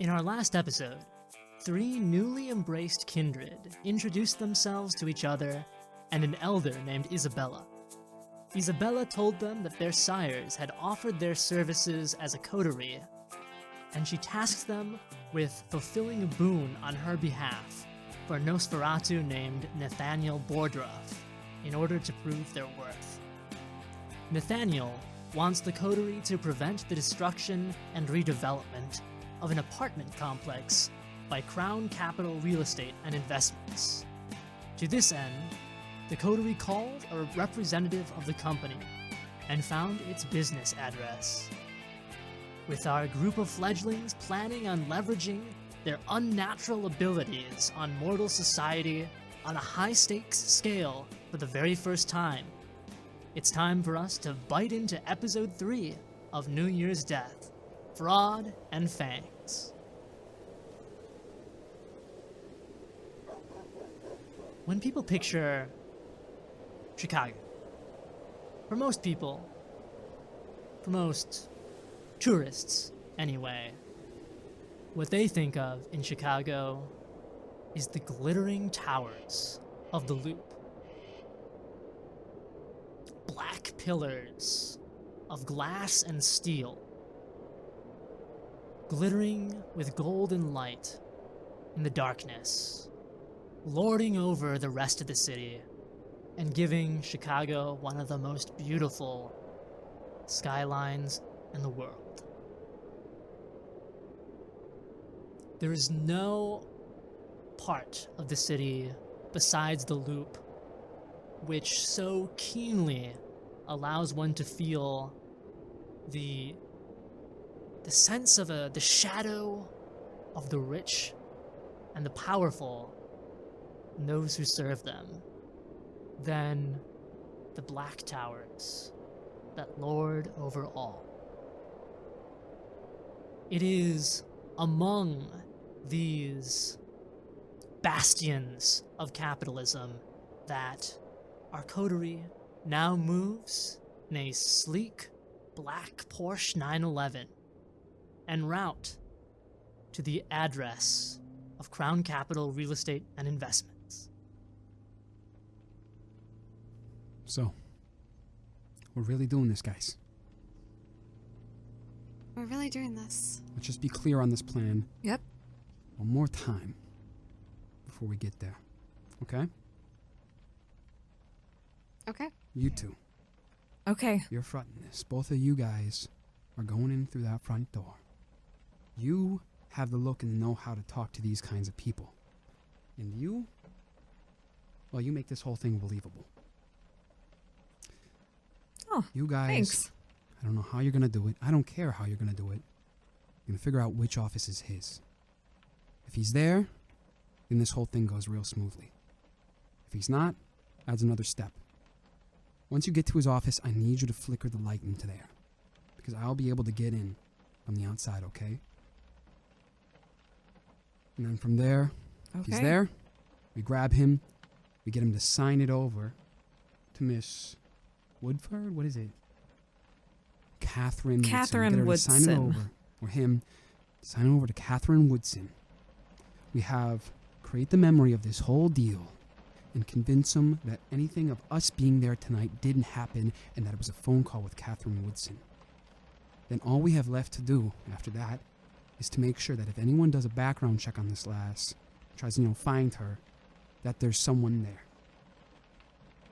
In our last episode, 3 newly embraced kindred introduced themselves to each other and an elder named Isabella. Isabella told them that their sires had offered their services as a coterie, and she tasked them with fulfilling a boon on her behalf for a Nosferatu named Nathaniel Bordruff in order to prove their worth. Nathaniel wants the coterie to prevent the destruction and redevelopment of an apartment complex by Crown Capital Real Estate and Investments. To this end, the coterie called a representative of the company and found its business address. With our group of fledglings planning on leveraging their unnatural abilities on mortal society on a high-stakes scale for the very first time, it's time for us to bite into episode 3 of New Year's Death, Fraud and Fangs. When people picture Chicago, for most people, for most tourists anyway, what they think of in Chicago is the glittering towers of the Loop. Black pillars of glass and steel, glittering with golden light in the darkness, lording over the rest of the city and giving Chicago one of the most beautiful skylines in the world. There is no part of the city besides the Loop which so keenly allows one to feel the sense of the shadow of the rich and the powerful and those who serve them than the black towers that lord over all. It is among these bastions of capitalism that our coterie now moves in a sleek black Porsche 911 en route to the address of Crown Capital Real Estate and Investments. So, we're really doing this, guys. We're really doing this. Let's just be clear on this plan. Yep. One more time before we get there. Okay? Okay. You two. Okay. You're fronting this. Both of you guys are going in through that front door. You have the look and know how to talk to these kinds of people. And you, well, you make this whole thing believable. Oh, you guys, thanks. I don't know how you're going to do it. I don't care how you're going to do it. You're going to figure out which office is his. If he's there, then this whole thing goes real smoothly. If he's not, adds another step. Once you get to his office, I need you to flicker the light into there, because I'll be able to get in from the outside, okay? And then from there, if he's there, we grab him, we get him to sign it over to Miss Woodford? What is it? Catherine Woodson. Catherine Get her to Woodson. sign it over, or him, sign it over to Catherine Woodson. We have create the memory of this whole deal and convince him that anything of us being there tonight didn't happen and that it was a phone call with Catherine Woodson. Then all we have left to do after that is to make sure that if anyone does a background check on this lass, tries to, find her, that there's someone there.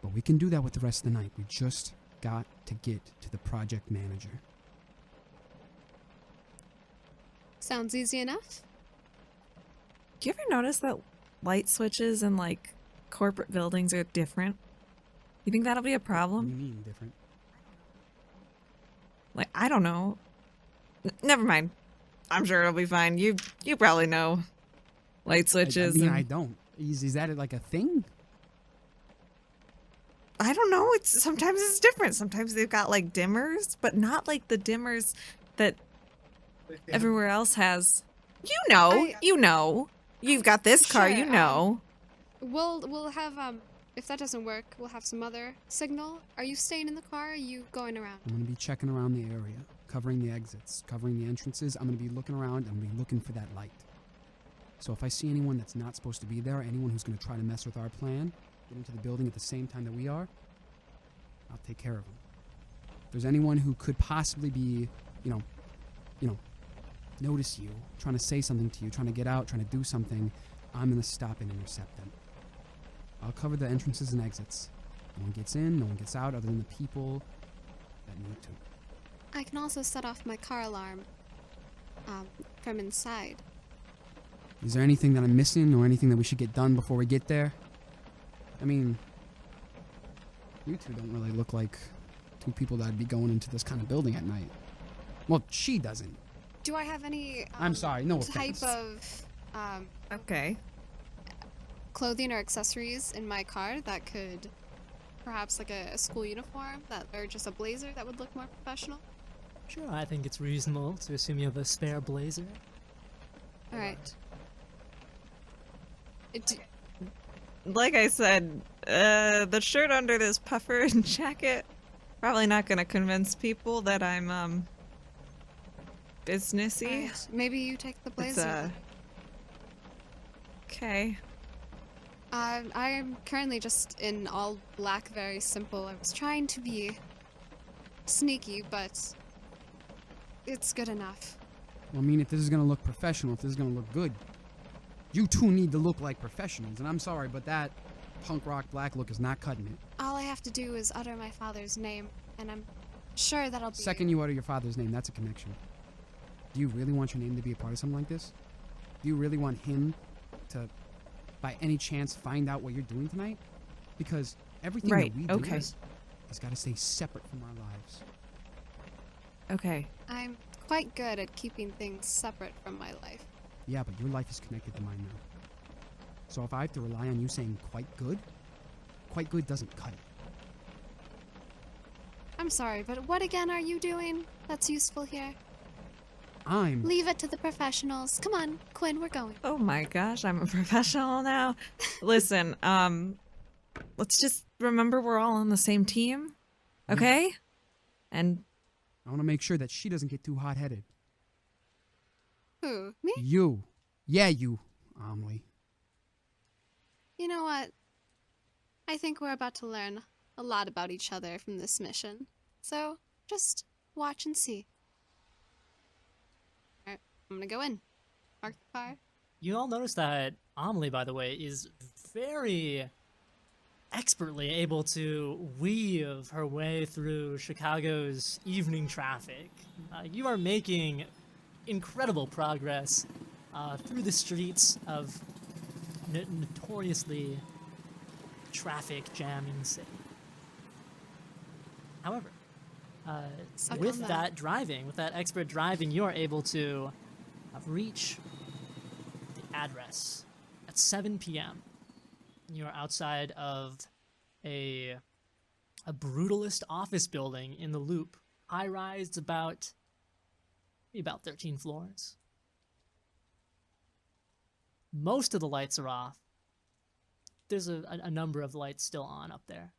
But we can do that with the rest of the night. We just got to get to the project manager. Sounds easy enough. Do you ever notice that light switches in corporate buildings are different? You think that'll be a What do problem? you mean different? I don't know. Never mind. I'm sure it'll be fine. You probably know light switches. I don't. Is that like a thing? I don't know. Sometimes it's different. Sometimes they've got dimmers, but not like the dimmers that everywhere else has. You know. You've got this car, Sure, you know. We'll have if that doesn't work, we'll have some other signal. Are you staying in the car? Or are you going around? I'm going to be checking around the area. covering the exits, covering the entrances. I'm going to be looking around. I'm going to be looking for that light. So if I see anyone that's not supposed to be there, anyone who's going to try to mess with our plan, get into the building at the same time that we are, I'll take care of them. If there's anyone who could possibly be, you know, notice you, trying to say something to you, trying to get out, trying to do something, I'm going to stop and intercept them. I'll cover the entrances and exits. No one gets in, no one gets out other than the people that need to. I can also set off my car alarm from inside. Is there anything that I'm missing or anything that we should get done before we get there? I mean, you two don't really look like two people that'd be going into this kind of building at night. Well, she doesn't. Do I have any I'm sorry, no type offense. of Okay. clothing or accessories in my car that could perhaps like a school uniform or just a blazer that would look more professional? Sure, I think it's reasonable to assume you have a spare blazer. All right. Like I said, the shirt under this puffer and jacket probably not gonna convince people that I'm businessy. Alright, maybe you take the blazer. then. Okay. I am currently just in all black, very simple. I was trying to be sneaky, but it's good enough. Well, I mean, if this is going to look professional, if this is going to look good, you two need to look like professionals. And I'm sorry, but that punk rock black look is not cutting it. All I have to do is utter my father's name, and I'm sure that'll be... Second you utter your father's name, that's a connection. Do you really want your name to be a part of something like this? Do you really want him to, by any chance, find out what you're doing tonight? Because everything Right, that we do okay. has got to stay separate from our lives. Okay. I'm quite good at keeping things separate from my life. Yeah, but your life is connected to mine now. So if I have to rely on you saying quite good doesn't cut it. I'm sorry, but what again are you doing that's useful here? I'm... Leave it to the professionals. Come on, Quinn, we're going. Oh my gosh, I'm a professional now. Listen, let's just remember we're all on the same team, okay? And I want to make sure that she doesn't get too hot-headed. Who? Me? You. Yeah, you, Amelie. You know what? I think we're about to learn a lot about each other from this mission. So, just watch and see. Alright, I'm gonna go in. Park the car. You all notice that Amelie, by the way, is very expertly able to weave her way through Chicago's evening traffic. You are making incredible progress through the streets of notoriously traffic jamming city. However, Suck with on that. that driving, with that expert driving, you are able to reach the address at 7 p.m. You are outside of a brutalist office building in the Loop. High rise, about 13 floors. Most of the lights are off. There's a number of lights still on up there.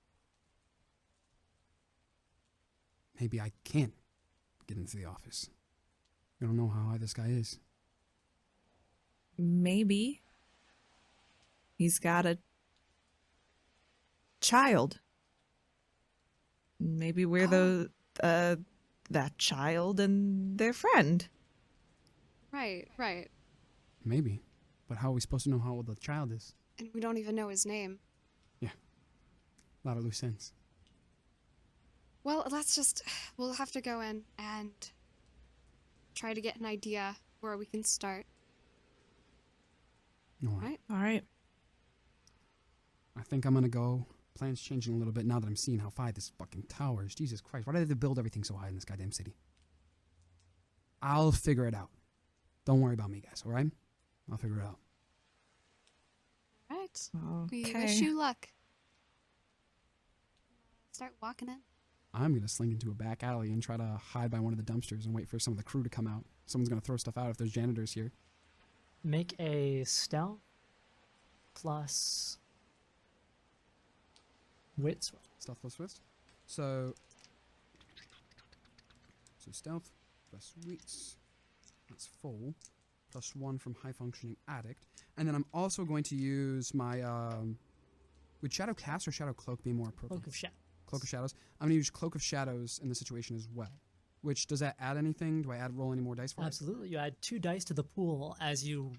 Maybe I can't get into the office. You don't know how high this guy is. maybe he's got a child. Maybe we're that child and their friend. Right, right. Maybe. But how are we supposed to know how old the child is? And we don't even know his name. A lot of loose ends. Well, we'll have to go in and try to get an idea where we can start. All right. Right? All right. I think I'm gonna go. Plan's changing a little bit now that I'm seeing how high this fucking tower is. Jesus Christ, why did they build everything so high in this goddamn city? I'll figure it out. Don't worry about me, guys, alright? I'll figure it out. All right. Okay. We wish you luck. Start walking in. I'm gonna slink into a back alley and try to hide by one of the dumpsters and wait for some of the crew to come out. Someone's gonna throw stuff out if there's janitors here. Make a stealth plus wits. Stealth plus twist. So stealth plus sweets. That's full. Plus 1 from high functioning addict. And then I'm also going to use my would Shadow Cast or Shadow Cloak be more appropriate? Cloak of Shadows. Cloak of Shadows. I'm going to use Cloak of Shadows in this situation as well. Which, does that add anything? Do I roll any more dice for it? Absolutely. You add 2 dice to the pool as you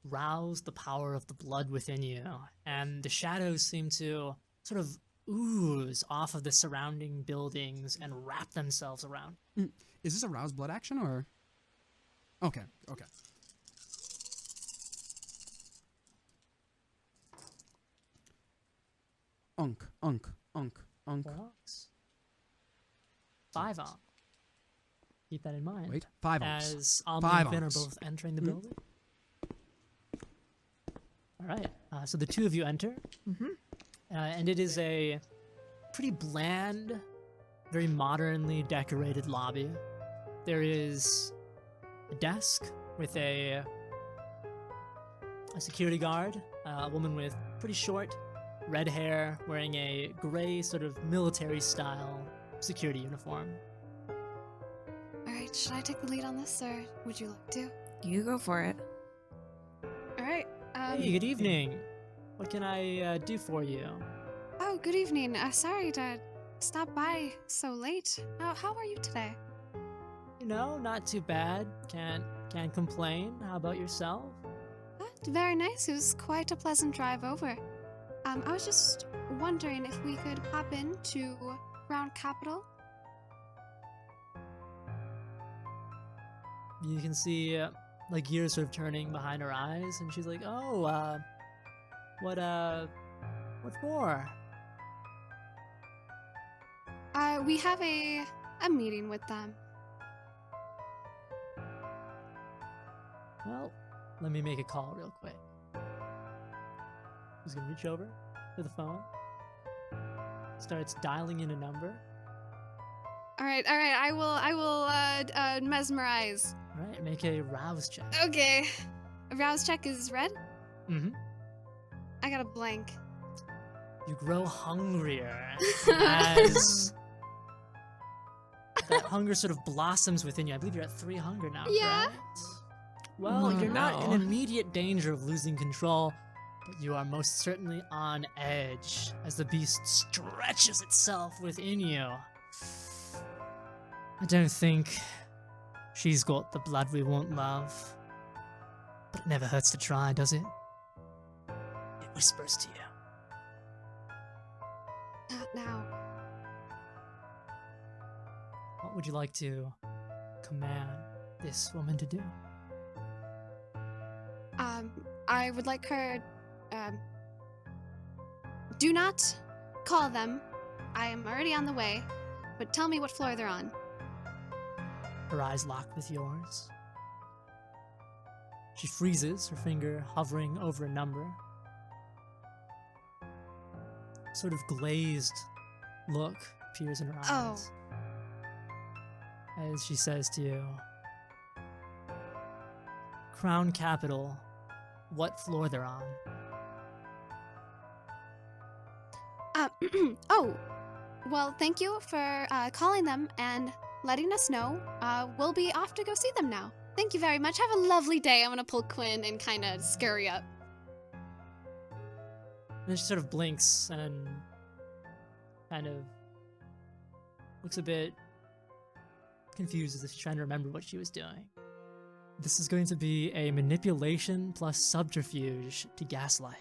rouse the power of the blood within you. And the shadows seem to sort of ooze off of the surrounding buildings and wrap themselves around. Is this a rouse blood action or? Okay. Unk. 4 onks. 5 onks. Keep that in mind. Wait, 5 onks. As Omni 5 and Finn are onks. both entering the building. All right. So the 2 of you enter. And it is a pretty bland, very modernly decorated lobby. There is a desk with a security guard, a woman with pretty short red hair, wearing a gray sort of military-style security uniform. Alright, should I take the lead on this, or would you like to? You go for it. Alright, Hey, good evening. What can I do for you? Oh, good evening. Sorry to stop by so late. How are you today? You know, not too bad. Can't complain. How about yourself? Very nice. It was quite a pleasant drive over. I was just wondering if we could pop in to Crown Capital. You can see like gears sort of turning behind her eyes, and she's like, "Oh, what for?" We have a meeting with them. Well, let me make a call real quick. He's gonna reach over to the phone, starts dialing in a number. All right. I will mesmerize. All right, make a rouse check. Okay. Rouse check is red. Mm-hmm. I got a blank. You grow hungrier as that hunger sort of blossoms within you. I believe you're at 3 hunger now, Yeah. correct? Well, Oh, you're not in no. immediate danger of losing control, but you are most certainly on edge as the beast stretches itself within you. I don't think she's got the blood we won't love, but it never hurts to try, does it? It whispers to you. Not now. What would you like to command this woman to do? I would like her, do not call them. I am already on the way, but tell me what floor they're on. Her eyes lock with yours. She freezes, her finger hovering over a number. Sort of glazed look appears in her eyes. As she says to you, Crown Capital, what floor they're on? Oh, well, thank you for calling them and letting us know. We'll be off to go see them now. Thank you very much. Have a lovely day. I'm gonna pull Quinn and kind of scurry up. And then she sort of blinks and kind of looks a bit confused as if she's trying to remember what she was doing. This is going to be a manipulation plus subterfuge to gaslight.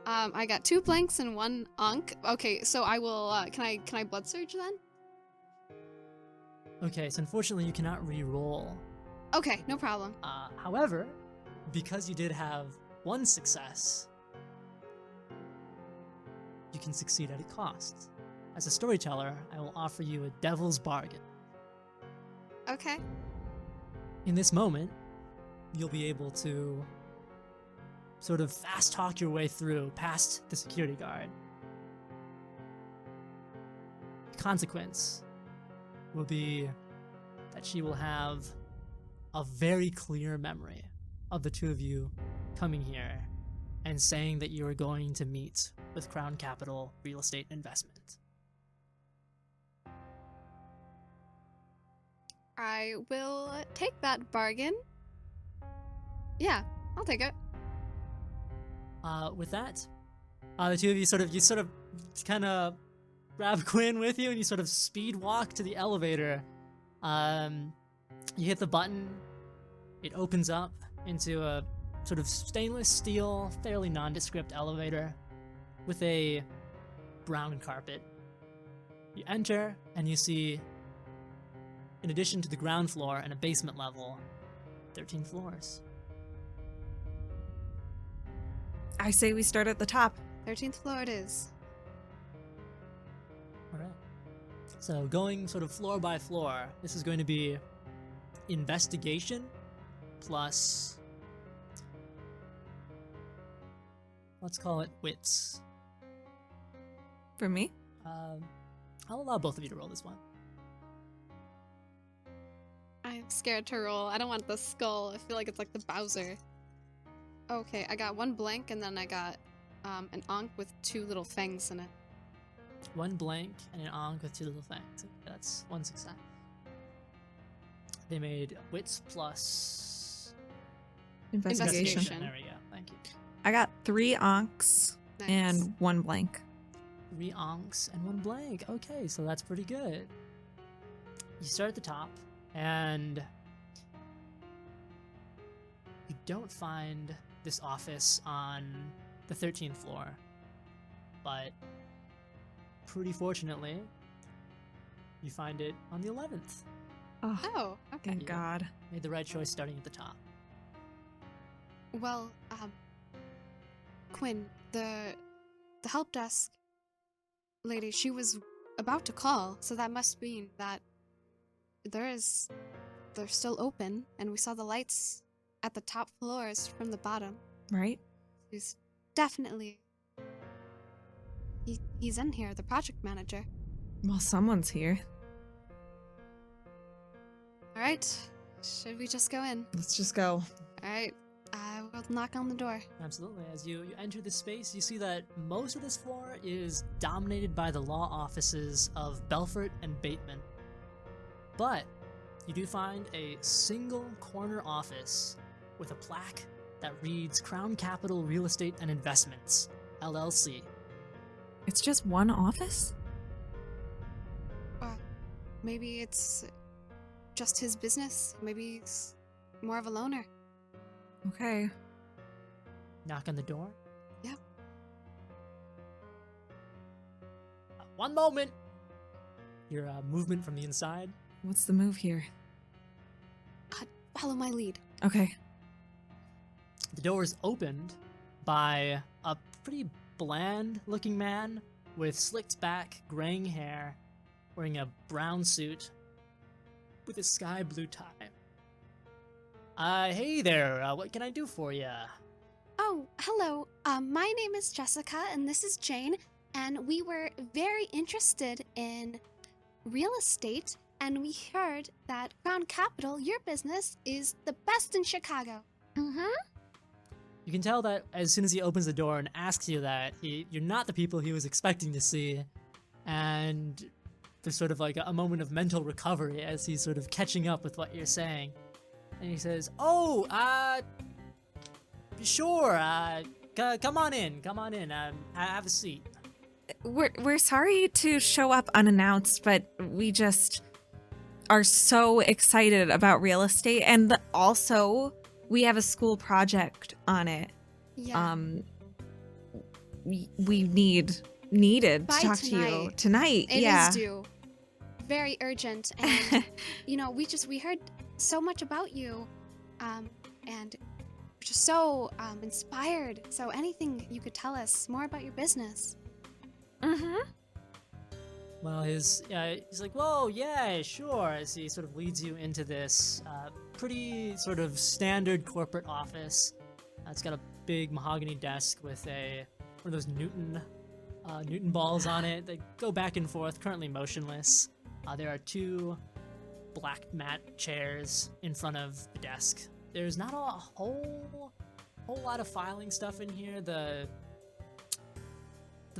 I got 2 blanks and 1 unk. Okay, so I will. Can I blood surge then? Okay, so unfortunately you cannot re-roll. Okay, no problem. However, because you did have 1 success, you can succeed at a cost. As a storyteller, I will offer you a devil's bargain. Okay. In this moment, you'll be able to sort of fast talk your way through past the security guard. The consequence will be that she will have a very clear memory of the 2 of you coming here and saying that you are going to meet with Crown Capital Real Estate Investment. I will take that bargain. Yeah, I'll take it. With that, the two of you sort of kind of grab Quinn with you, and you sort of speed walk to the elevator. You hit the button. It opens up into a sort of stainless steel, fairly nondescript elevator with a brown carpet. You enter, and you see, in addition to the ground floor and a basement level, 13 floors. I say we start at the top. 13th floor it is. Alright. So going sort of floor by floor, this is going to be investigation plus, let's call it wits. For me? I'll allow both of you to roll this one. I'm scared to roll. I don't want the skull. I feel like it's like the Bowser. Okay, I got one blank, and then I got an Ankh with 2 little fangs in it. One blank and an Ankh with 2 little fangs. That's one success. They made wits plus Investigation. There we go. Thank you. I got 3 Ankhs Nice. and 1 blank. 3 Ankhs and 1 blank. Okay, so that's pretty good. You start at the top, and you don't find this office on the 13th floor, but pretty fortunately, you find it on the 11th. Oh, Oh, okay. thank God. Made the right choice starting at the top. Well, Quinn, the help desk lady, she was about to call, so that must mean that they're still open, and we saw the lights at the top floors from the bottom. Right? He's definitely he's in here, the project manager. Well, someone's here. All right, should we just go in? Let's just go. All right, I will knock on the door. Absolutely. As you enter this space, you see that most of this floor is dominated by the law offices of Belfort and Bateman. But you do find a single corner office with a plaque that reads Crown Capital Real Estate and Investments, LLC. It's just one office? Maybe it's just his business. Maybe he's more of a loner. Okay. Knock on the door. Yep. One moment. Your movement from the inside. What's the move here? Follow my lead. Okay. The door is opened by a pretty bland-looking man with slicked back, graying hair, wearing a brown suit with a sky blue tie. Hey there, what can I do for you? Oh, hello. My name is Jessica, and this is Jane, and we were very interested in real estate, and we heard that Crown Capital, your business, is the best in Chicago. Mm-hmm. You can tell that as soon as he opens the door and asks you that, you're not the people he was expecting to see, and there's sort of like a moment of mental recovery as he's sort of catching up with what you're saying. And he says, sure, come on in, have a seat. We're sorry to show up unannounced, but we just are so excited about real estate, and also we have a school project on it. Yeah. We needed By to talk to you tonight. tonight. It yeah. is due. Very urgent, and we heard so much about you, and we're just so inspired. So anything you could tell us more about your business. Mm-hmm. Well, he's like, whoa, yeah, sure, as he sort of leads you into this pretty sort of standard corporate office. It's got a big mahogany desk with one of those Newton balls on it that go back and forth, currently motionless. There are 2 black mat chairs in front of the desk. There's not a whole lot of filing stuff in here. The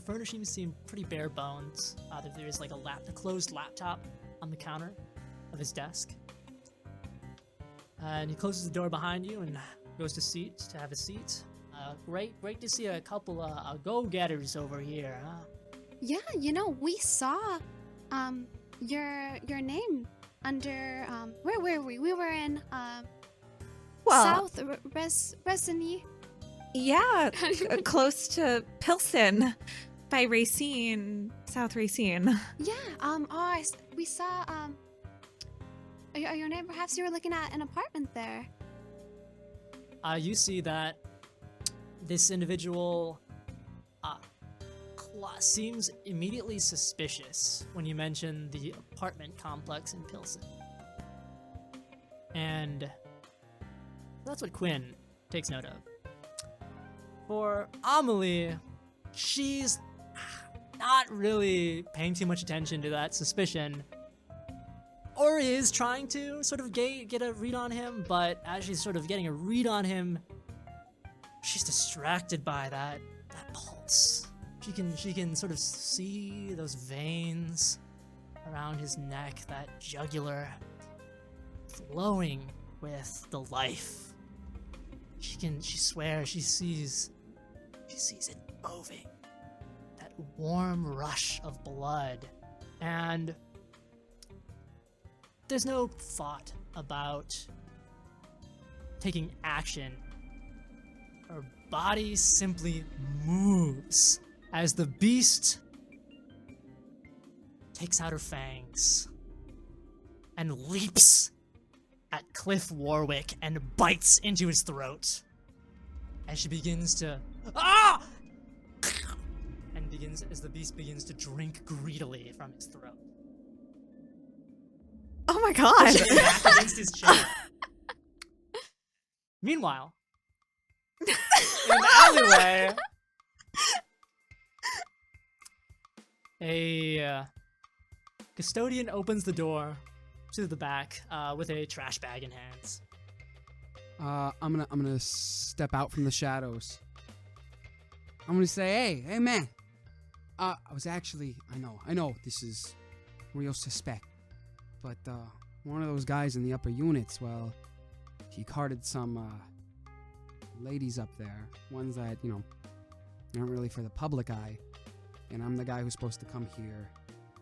furnishings seem pretty bare bones. There's like a closed laptop on the counter of his desk. And he closes the door behind you and goes to have a seat. Great to see a couple of go-getters over here, huh? Yeah, we saw your name under where were we? We were in Well, South Resiny. yeah, close to Pilsen by Racine, South Racine. Yeah. We saw your name. Perhaps you were looking at an apartment there. You see that this individual seems immediately suspicious when you mention the apartment complex in Pilsen. And that's what Quinn takes note of. For Amelie, she's not really paying too much attention to that suspicion, or is trying to sort of get a read on him, but as she's sort of getting a read on him, she's distracted by that pulse. She can sort of see those veins around his neck, that jugular, flowing with the life. She swears she sees it moving. That warm rush of blood. And there's no thought about taking action. Her body simply moves as the beast takes out her fangs and leaps at Cliff Warwick and bites into his throat as she begins to as the beast begins to drink greedily from his throat. Oh my god! Back against his chair. Meanwhile, in the alleyway, a custodian opens the door to the back with a trash bag in hands. I'm gonna step out from the shadows. I'm gonna say, hey man. I was actually, I know this is real suspect, but one of those guys in the upper units, well, he carted some ladies up there, ones that aren't really for the public eye, and I'm the guy who's supposed to come here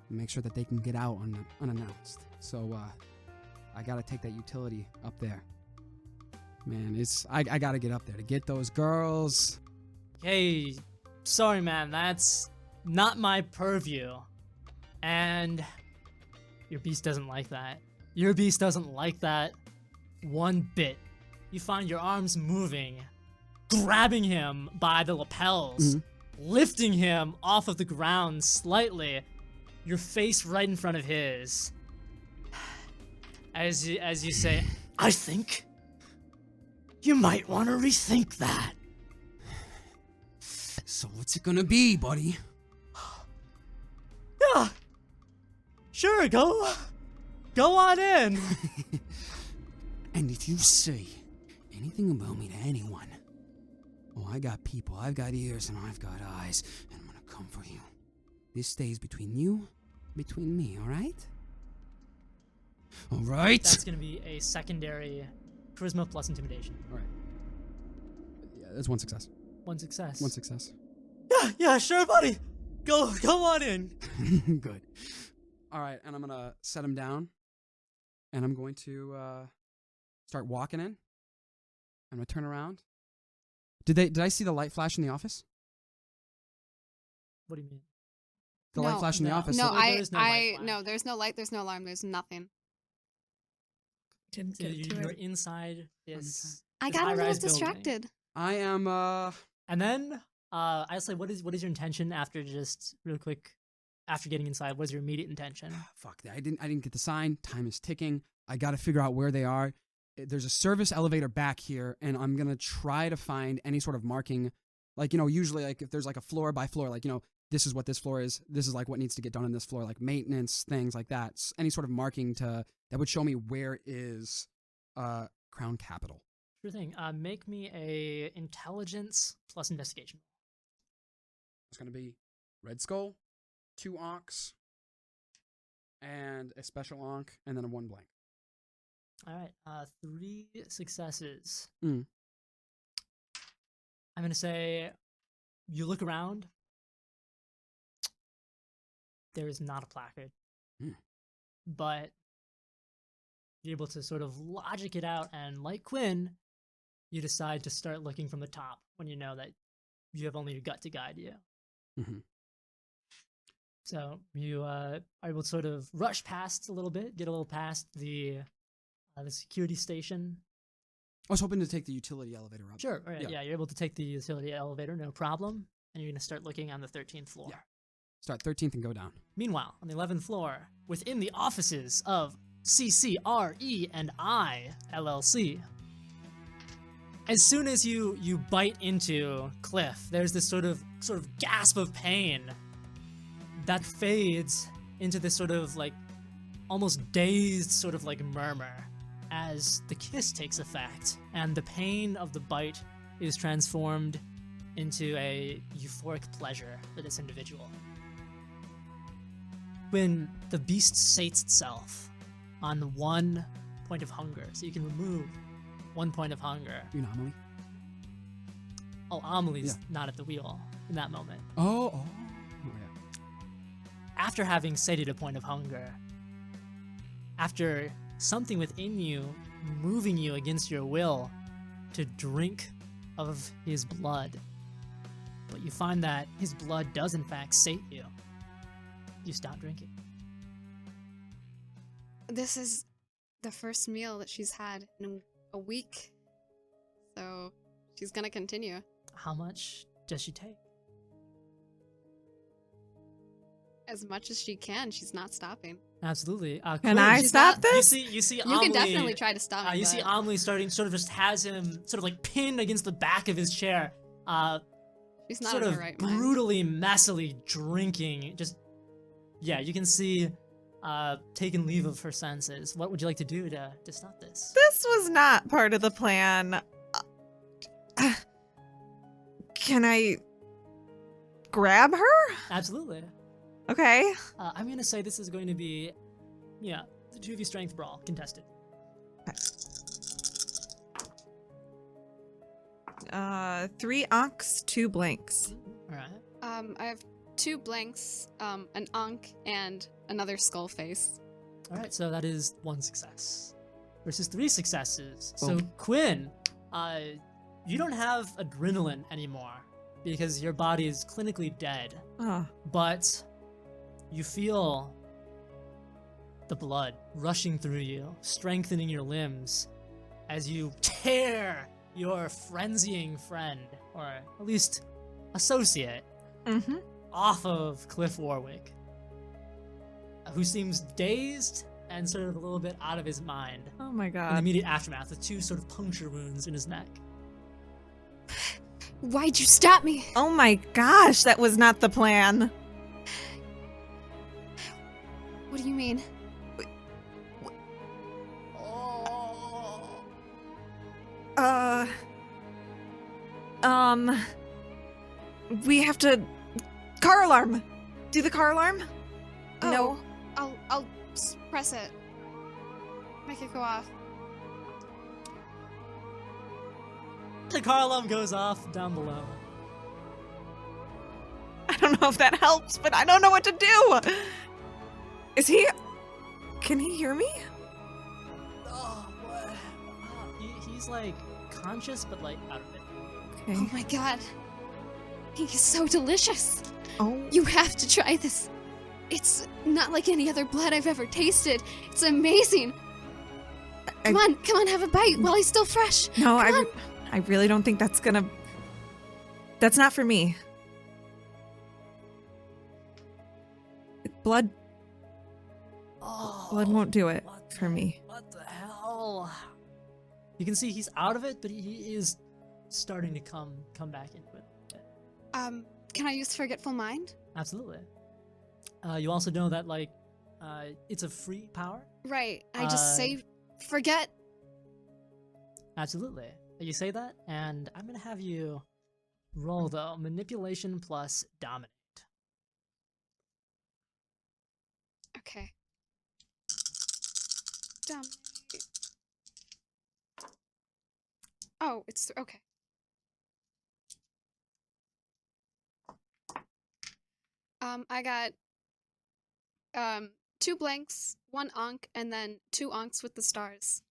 and make sure that they can get out unannounced. So I gotta take that utility up there. Man, I gotta get up there to get those girls. Hey, sorry man, that's not my purview. And your beast doesn't like that. Your beast doesn't like that one bit. You find your arms moving, grabbing him by the lapels, lifting him off of the ground slightly, your face right in front of his. As you say, I think you might want to rethink that. So what's it gonna be, buddy? Yeah, sure, go on in. And if you say anything about me to anyone, I got people, I've got ears, and I've got eyes, and I'm gonna come for you. This stays between me, alright? Alright? That's gonna be a secondary charisma plus intimidation. Alright. Yeah, that's one success. One success. One success. Yeah, sure, buddy. Go on in. Good. Alright, and I'm gonna set him down, and I'm going to start walking in. I'm gonna turn around. Did I see the light flash in the office? What do you mean? The light flash in the office. No, There is no light flash. no, there's no light, there's no alarm, there's nothing. Didn't So get to you're it. inside this. I this got a little high-rise building. distracted. I am And then, I say, what is your intention after just real quick, after getting inside? What is your immediate intention? fuck that. I didn't get the sign. Time is ticking. I got to figure out where they are. There's a service elevator back here, and I'm going to try to find any sort of marking. Like, usually like if there's like a floor by floor, like, this is what this floor is. This is like what needs to get done on this floor, like maintenance, things like that. Any sort of marking that would show me where is Crown Capital. Sure thing. Make me a intelligence plus investigation. It's going to be Red Skull, 2 onks, and a special onk, and then a 1 blank. All right. 3 successes. Mm. I'm gonna say you look around. There is not a placard, Mm. but you're able to sort of logic it out, and like Quinn, you decide to start looking from the top when you know that you have only your gut to guide you. Mm-hmm. So you are able to sort of rush past a little bit, get a little past the security station. I was hoping to take the utility elevator up. Sure, all right, Yeah. yeah, you're able to take the utility elevator, no problem, and you're going to start looking on the 13th floor. Yeah. Start 13th and go down. Meanwhile, on the 11th floor, within the offices of CCRE and I LLC, as soon as you bite into Cliff, there's this sort of gasp of pain that fades into this sort of like almost dazed sort of like murmur as the kiss takes effect, and the pain of the bite is transformed into a euphoric pleasure for this individual. When the beast sates itself on 1 point of hunger, so you can remove 1 point of hunger. You know, Amelie? Oh, Amelie's not at the wheel in that moment. Oh, yeah. After having sated a point of hunger, after something within you moving you against your will to drink of his blood, but you find that his blood does in fact sate you, you stop drinking. This is the first meal that she's had in a week. So she's gonna continue. How much does she take? As much as she can, she's not stopping. Absolutely. Can Quinn, I She's stop not- this? You see You Amelie, can definitely try to stop me. you see but Amelie starting, sort of just has him sort of like pinned against the back of his chair, she's not sort in of her right mind. brutally, messily drinking. Just, yeah, you can see taking leave of her senses. What would you like to do to stop this? This was not part of the plan. Can I grab her? Absolutely. Okay. I'm going to say this is going to be, the 2v strength brawl, contested. 3 onks, 2 blanks. All right. I have 2 blanks, an Ankh, and another skull face. All right, so that is 1 success versus 3 successes. So Boom. Quinn, you don't have adrenaline anymore because your body is clinically dead, Oh. but you feel the blood rushing through you, strengthening your limbs as you tear your frenzying friend, or at least associate, Mm-hmm. off of Cliff Warwick, who seems dazed and sort of a little bit out of his mind. Oh my In the god. immediate aftermath, with 2 sort of puncture wounds in his neck. Why'd you stop me? Oh my gosh, that was not the plan. What do you mean? We have to car alarm. Do the car alarm? No. I'll press it. Make it go off. The car alarm goes off down below. I don't know if that helps, but I don't know what to do. Is he? Can he hear me? Oh, what? He's like conscious, but like out of it. Okay. Oh my god. He's so delicious. Oh. You have to try this. It's not like any other blood I've ever tasted. It's amazing. Come on, have a bite while he's still fresh. No, Come on. I really don't think that's gonna. That's not for me. Blood Oh, won't do it what for the- me. What the hell? You can see he's out of it, but he is starting to come back into it. Can I use Forgetful Mind? Absolutely. You also know that like it's a free power. Right. I just say, forget. Absolutely. You say that, and I'm gonna have you roll though manipulation plus dominate. Okay. Dominate. Oh, it's okay. I got 2 blanks, 1 onk, and then 2 onks with the stars.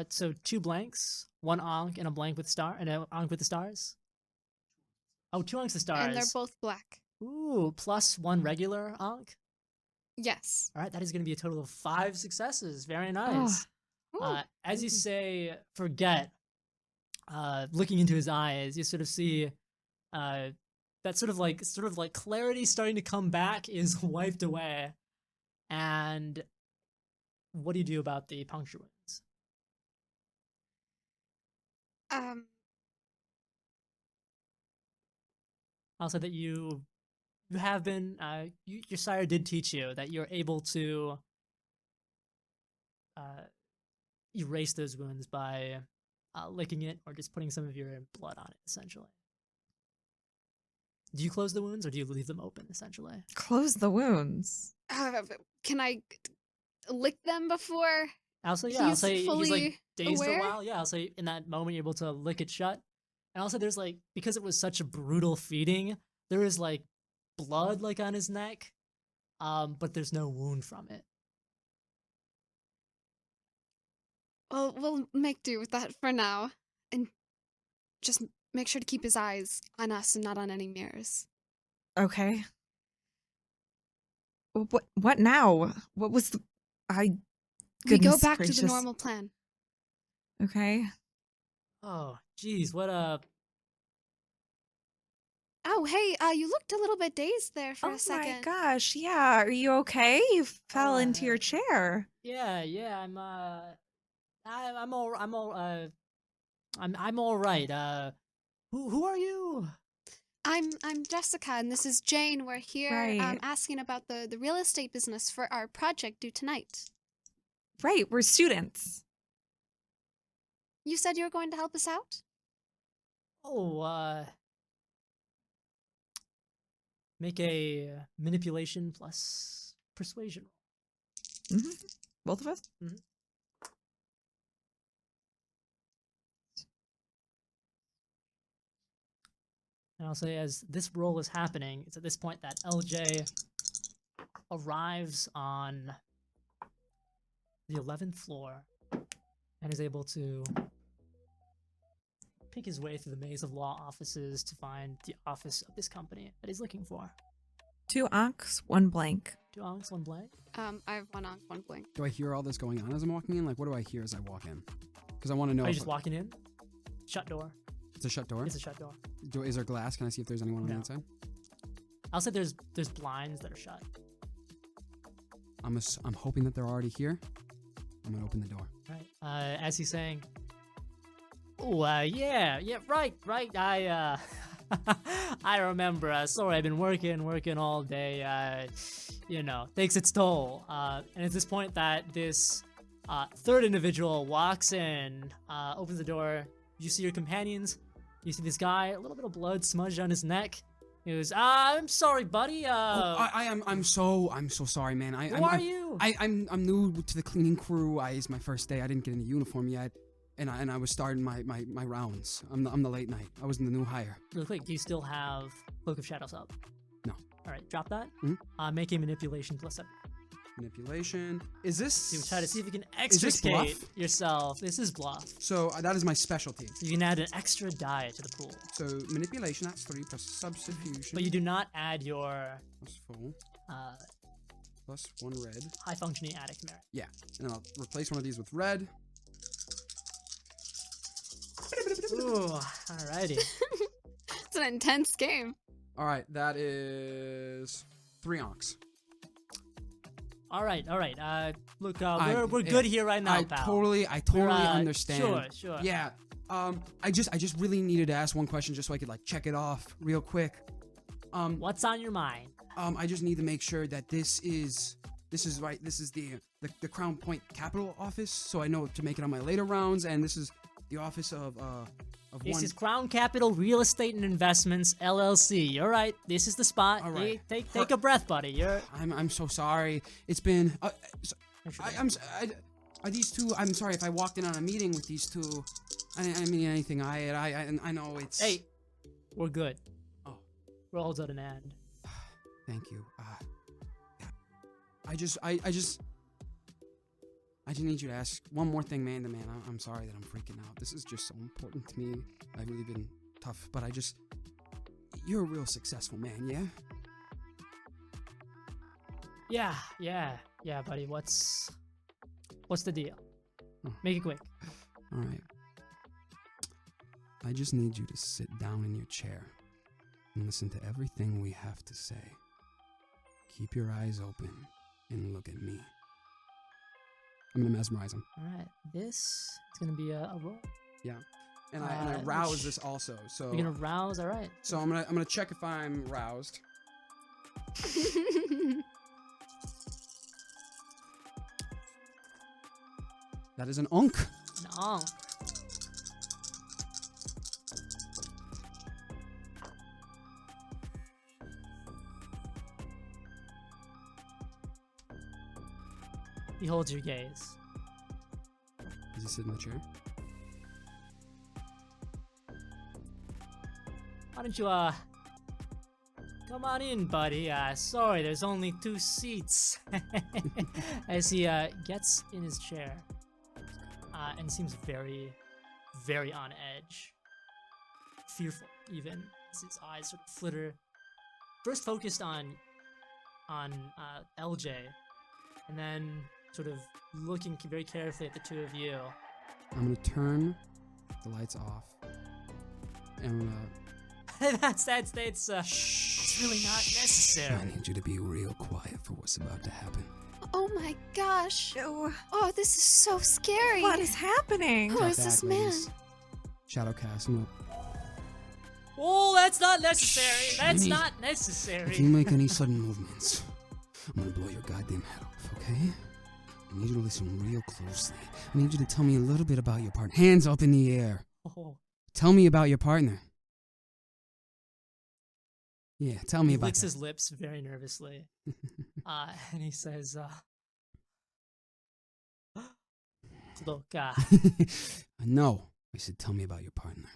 So 2 blanks, 1 onk, and a blank with star, and an onk with the stars. Oh, 2 onks with stars. And they're both black. Ooh, plus 1 regular onk. Yes. All right, that is going to be a total of 5 successes. Very nice. Ooh. As you say, forget. Looking into his eyes, you sort of see that sort of like clarity starting to come back is wiped away. And what do you do about the puncture wounds? Also, that you have been, your sire did teach you that you're able to erase those wounds by licking it or just putting some of your blood on it, essentially. Do you close the wounds or do you leave them open, essentially? Close the wounds. Can I lick them before? Also, yeah, I'll say he's like dazed aware? for a while. Yeah, I'll say in that moment you're able to lick it shut. And also there's like, because it was such a brutal feeding, there is like blood like on his neck, but there's no wound from it. Well, we'll make do with that for now. And just make sure to keep his eyes on us and not on any mirrors. Okay. What now? What was the... We go Goodness back to gracious. the normal plan. Okay. Oh, geez, what Oh, hey, you looked a little bit dazed there for Oh a second. my gosh, yeah. Are you okay? You fell into your chair. Yeah, I'm all right. Who are you? I'm Jessica, and this is Jane. We're here Right. asking about the real estate business for our project due tonight. Right, we're students. You said you were going to help us out? Oh, make a manipulation plus persuasion roll. Mm-hmm. Both of us? Mhm. And I'll say as this roll is happening, it's at this point that LJ arrives on the 11th floor and is able to pick his way through the maze of law offices to find the office of this company that he's looking for. 2 onks, 1 blank. 2 onks, 1 blank. I have 1 onk, 1 blink. Do I hear all this going on as I'm walking in? Like, what do I hear as I walk in? Because I want to know. Are you if just walking in? Shut door. it's a shut door. It's a shut door. Is there glass? Can I see if there's anyone on the No. inside? I'll say there's blinds that are shut. I'm hoping that they're already here. I'm gonna open the door. Right. As he's saying, oh, yeah, right. I I remember. Sorry, I've been working all day. Takes its toll. And at this point that this third individual walks in, opens the door. You see your companions. You see this guy, a little bit of blood smudged on his neck. He goes, I'm sorry, buddy. I'm so sorry, man. Who are you? I'm new to the cleaning crew. It's my first day. I didn't get in the uniform yet, and I was starting my rounds. I'm the late night. I was in the new hire. Real quick, do you still have Cloak of Shadows up? No. All right, drop that. Mhm. Make a manipulation plus 7. Manipulation. Is this? You try to see if you can Is this extricate bluff? yourself. This is bluff. So that is my specialty. So you can add an extra die to the pool. So manipulation, that's 3 plus substitution. But you do not add your plus 4 uh, plus 1 red. high functioning attic merit. Yeah, and then I'll replace one of these with red. Ooh, alrighty. It's an intense game. All right, that is 3 onks. All right. Look, I- we're good here right now, I pal. totally We're, understand. Sure. Yeah. I just really needed to ask one question just so I could like check it off real quick. What's on your mind? I just need to make sure that this is right. This is the Crown Point Capital office, so I know to make it on my later rounds, and this is the office of This one. is Crown Capital Real Estate and Investments LLC. All right, this is the spot. All right. Take a breath, buddy. You're. I'm so sorry. It's been. Are these two? I'm sorry if I walked in on a meeting with these two. I didn't mean anything. I know it's. Hey, we're good. Oh. We're all done an end. Thank you. Yeah. I just need you to ask one more thing, man to man. I'm sorry that I'm freaking out. This is just so important to me. I've really been tough, but you're a real successful man, yeah? Yeah, buddy. What's the deal? Oh. Make it quick. All right. I just need you to sit down in your chair and listen to everything we have to say. Keep your eyes open and look at me. I'm gonna mesmerize him. All right. This is gonna be a roll. Yeah. And I rouse this also. So you're gonna rouse. All right. So I'm gonna check if I'm roused. That is an unk. An unk. He holds your gaze. Does he sit in the chair? Why don't you, come on in, buddy. Sorry, there's only 2 seats. As he, gets in his chair, and seems very, very on edge. Fearful, even, as his eyes sort of flitter. First focused on LJ, and then sort of looking very carefully at the 2 of you. I'm gonna turn the lights off. And It's really not necessary. I need you to be real quiet for what's about to happen. Oh my gosh. Ew. Oh, this is so scary. What is happening? Who Drop is back, this ladies. man? Shadowcast. I'm gonna. Oh, that's not necessary. That's Shh. not If necessary. you make any sudden movements, I'm gonna blow your goddamn head off, okay? I need you to listen real closely. I need you to tell me a little bit about your partner. Hands up in the air. Oh, Tell me about your partner. Yeah, tell me he about licks that. his lips very nervously. And he says, look, No, I said tell me about your partner.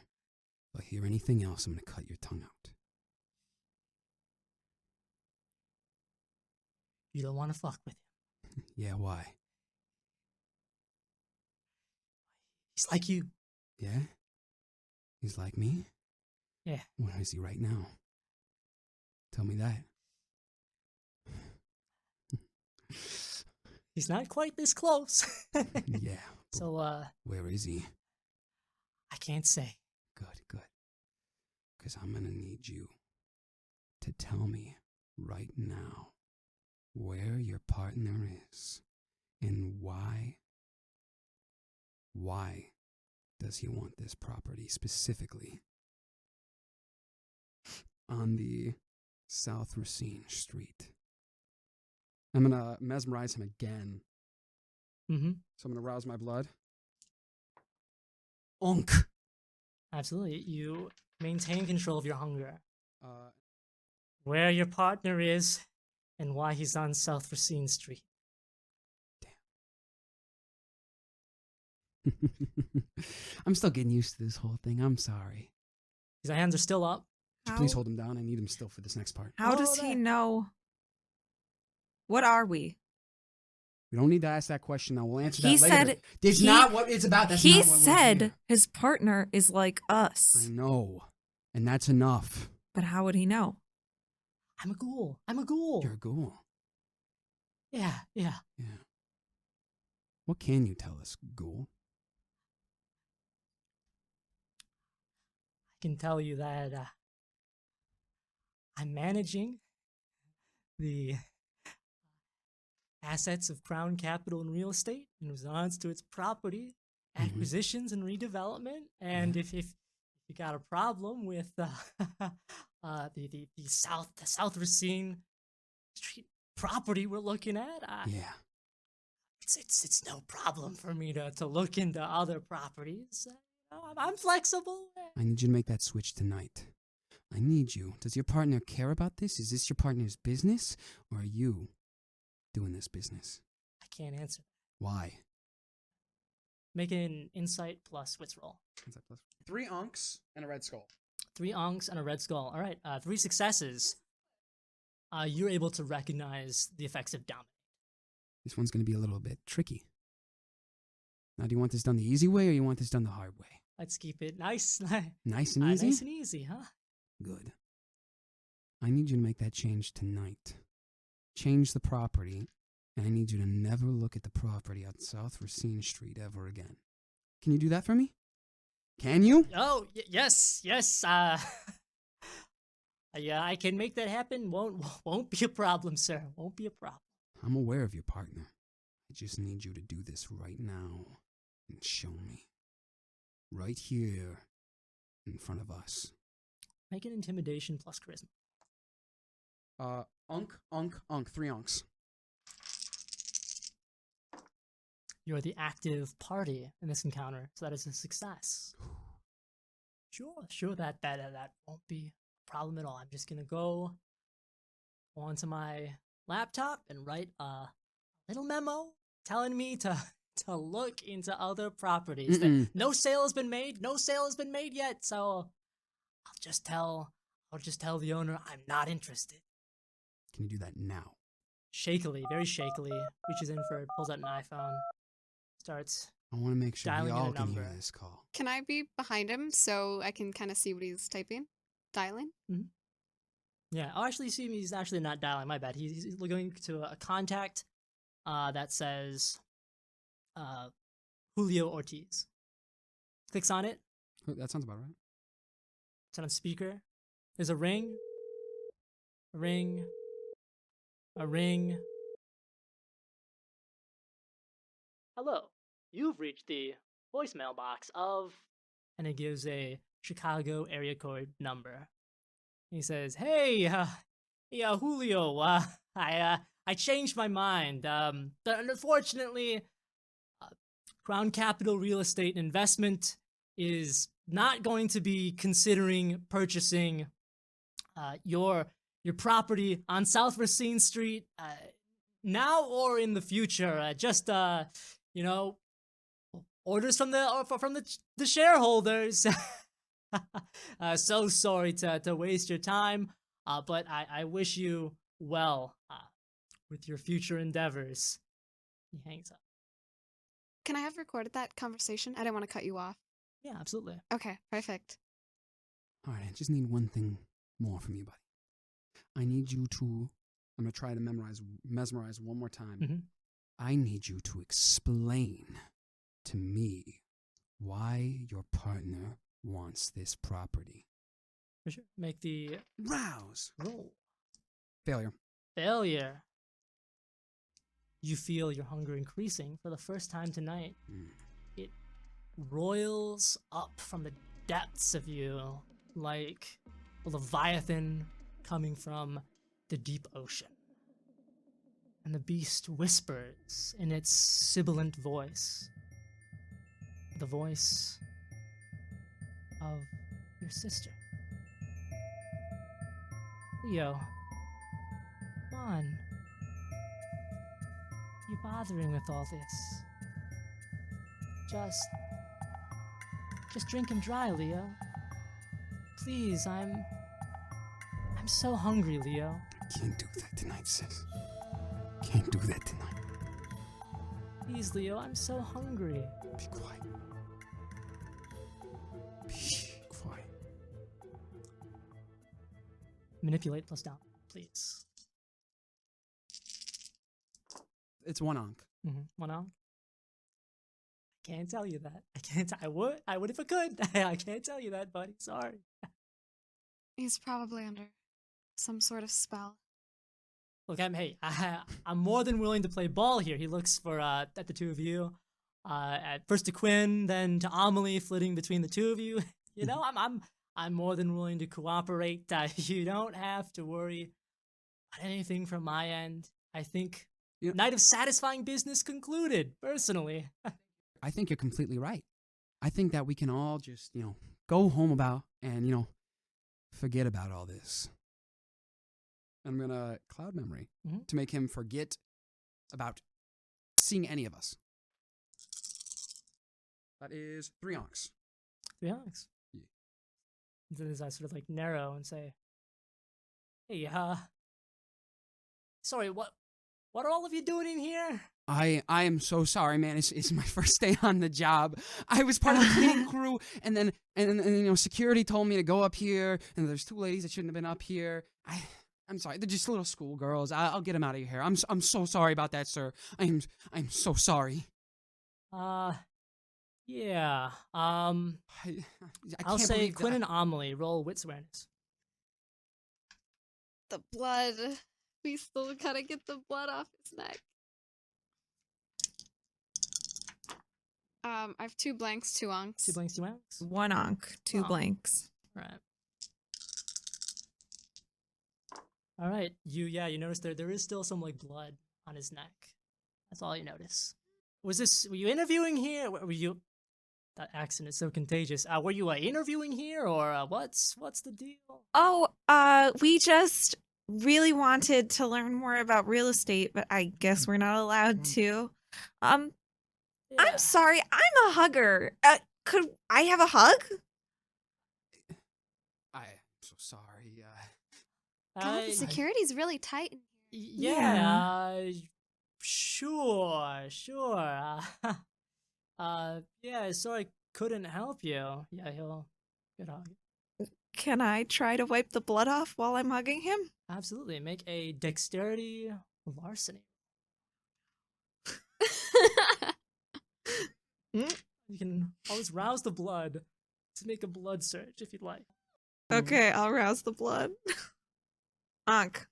If I hear anything else, I'm gonna cut your tongue out. you don't want to fuck with him. Yeah, why? He's like you. Yeah? He's like me? Yeah. Where is he right now? Tell me that. He's not quite this close. Yeah. So, Where is he? I can't say. Good. Because I'm gonna need you to tell me right now where your partner is and why. Why does he want this property specifically on the South Racine Street? I'm gonna mesmerize him again. Mm-hmm. So I'm gonna rouse my blood. Unk. Absolutely. You maintain control of your hunger. Uh, Where your partner is and why he's on South Racine Street. I'm still getting used to this whole thing. I'm sorry. His hands are still up. Could you please hold him down? I need him still for this next part. How does he know? What are we? We don't need to ask that question now. We'll answer that He later. said It's he- not what it's about. That's He not what we're said here. his partner is like us. I know. And that's enough. But how would he know? I'm a ghoul. I'm a ghoul. You're a ghoul. Yeah. Yeah. What can you tell us, ghoul? I can tell you that I'm managing the assets of Crown Capital and Real Estate in response to its property acquisitions and redevelopment. And if you got a problem with the South Racine Street property we're looking at, Yeah. it's no problem for me to look into other properties. I'm flexible. I need you to make that switch tonight. I need you. Does your partner care about this? Is this your partner's business? Or are you doing this business? I can't answer. Why? Make an insight plus wits roll. Insight plus 3 unks and a red skull. 3 onks and a red skull. All right, 3 successes. You're able to recognize the effects of dominate. This one's going to be a little bit tricky. Now, do you want this done the easy way or you want this done the hard way? Let's keep it nice. Nice and easy? Nice and easy, huh? Good. I need you to make that change tonight. Change the property, and I need you to never look at the property on South Racine Street ever again. Can you do that for me? Can you? Oh, yes. Yeah, I can make that happen. Won't be a problem, sir. Won't be a problem. I'm aware of your partner. I just need you to do this right now and show me. Right here in front of us. Make an intimidation plus charisma. Unk, 3 unks. You're the active party in this encounter, so that is a success. Sure, that won't be a problem at all. I'm just gonna go onto my laptop and write a little memo telling me to look into other properties. That no sale has been made. No sale has been made yet. So I'll just tell the owner I'm not interested. Can you do that now? Shakily, very shakily, reaches in for it, pulls out an iPhone, starts. I want to make sure we dialing in all a can hear number. this call. Can I be behind him so I can kind of see what he's typing? Dialing? Yeah. Oh, actually, see, he's actually not dialing. My bad. He's going to a contact that says Julio Ortiz. Clicks on it. That sounds about right. It's on speaker. There's a ring. A ring. A ring. Hello. You've reached the voicemail box of... And it gives a Chicago area code number. He says, "Hey, Julio, I changed my mind. Unfortunately, Crown Capital Real Estate Investment is not going to be considering purchasing your property on South Racine Street now or in the future. Just orders from the shareholders." So sorry to waste your time, but I wish you well with your future endeavors. He hangs up. Can I have recorded that conversation? I didn't want to cut you off. Yeah, absolutely. Okay, perfect. All right, I just need one thing more from you, buddy. I need you to... I'm going to try to mesmerize one more time. I need you to explain to me why your partner wants this property. For sure. Make the Rouse. roll. Failure. You feel your hunger increasing for the first time tonight. It roils up from the depths of you like a leviathan coming from the deep ocean. And the beast whispers in its sibilant voice. The voice of your sister. Leo, come on. You're bothering with all this. Just drink him dry, Leo. Please, I'm so hungry, Leo. Can't do that tonight, sis. Can't do that tonight. Please, Leo, I'm so hungry. Be quiet. Be quiet. Manipulate plus down, please. It's 1 onk. One on. I can't tell you that. I would if I could. I can't tell you that, buddy. Sorry. He's probably under some sort of spell. Look, I'm more than willing to play ball here. He looks for at the two of you, at first to Quinn, then to Amelie, flitting between the two of you. You know, I'm more than willing to cooperate. You don't have to worry about anything from my end. I think night of satisfying business concluded. Personally, I think you're completely right. I think that we can all just go home and forget about all this. I'm going to cloud memory to make him forget about seeing any of us. That is 3 onks. 3 honks. Yeah. Then as I sort of like narrow and say, "Hey, sorry, what are all of you doing in here?" I am so sorry, man. It's my first day on the job. I was part of the cleaning crew, and then security told me to go up here, and there's 2 ladies that shouldn't have been up here. I'm sorry. They're just little schoolgirls. I'll get them out of your hair. I'm so sorry about that, sir. I'm so sorry. Yeah. I I'll can't say believe Quinn that. and Amelie roll wits awareness. The blood. We still gotta get the blood off his neck. I have 2 blanks, 2 onks. 2 blanks, 2 onks. 1 onk, 2 Oh. blanks. Right. All right. You notice there is still some like blood on his neck. That's all you notice. Were you interviewing here? Were you? That accent is so contagious. Were you interviewing here, or what's the deal? Oh, we just really wanted to learn more about real estate, but I guess we're not allowed to. I'm sorry, I'm a hugger. Could I have a hug? I'm so sorry. God, the security's really tight in here. Yeah. Sure. Yeah. Sorry, I couldn't help you. Yeah, he'll get hug. Can I try to wipe the blood off while I'm hugging him? Absolutely. Make a dexterity larceny. You can always rouse the blood to make a blood surge if you'd like. Okay, I'll rouse the blood. Onk.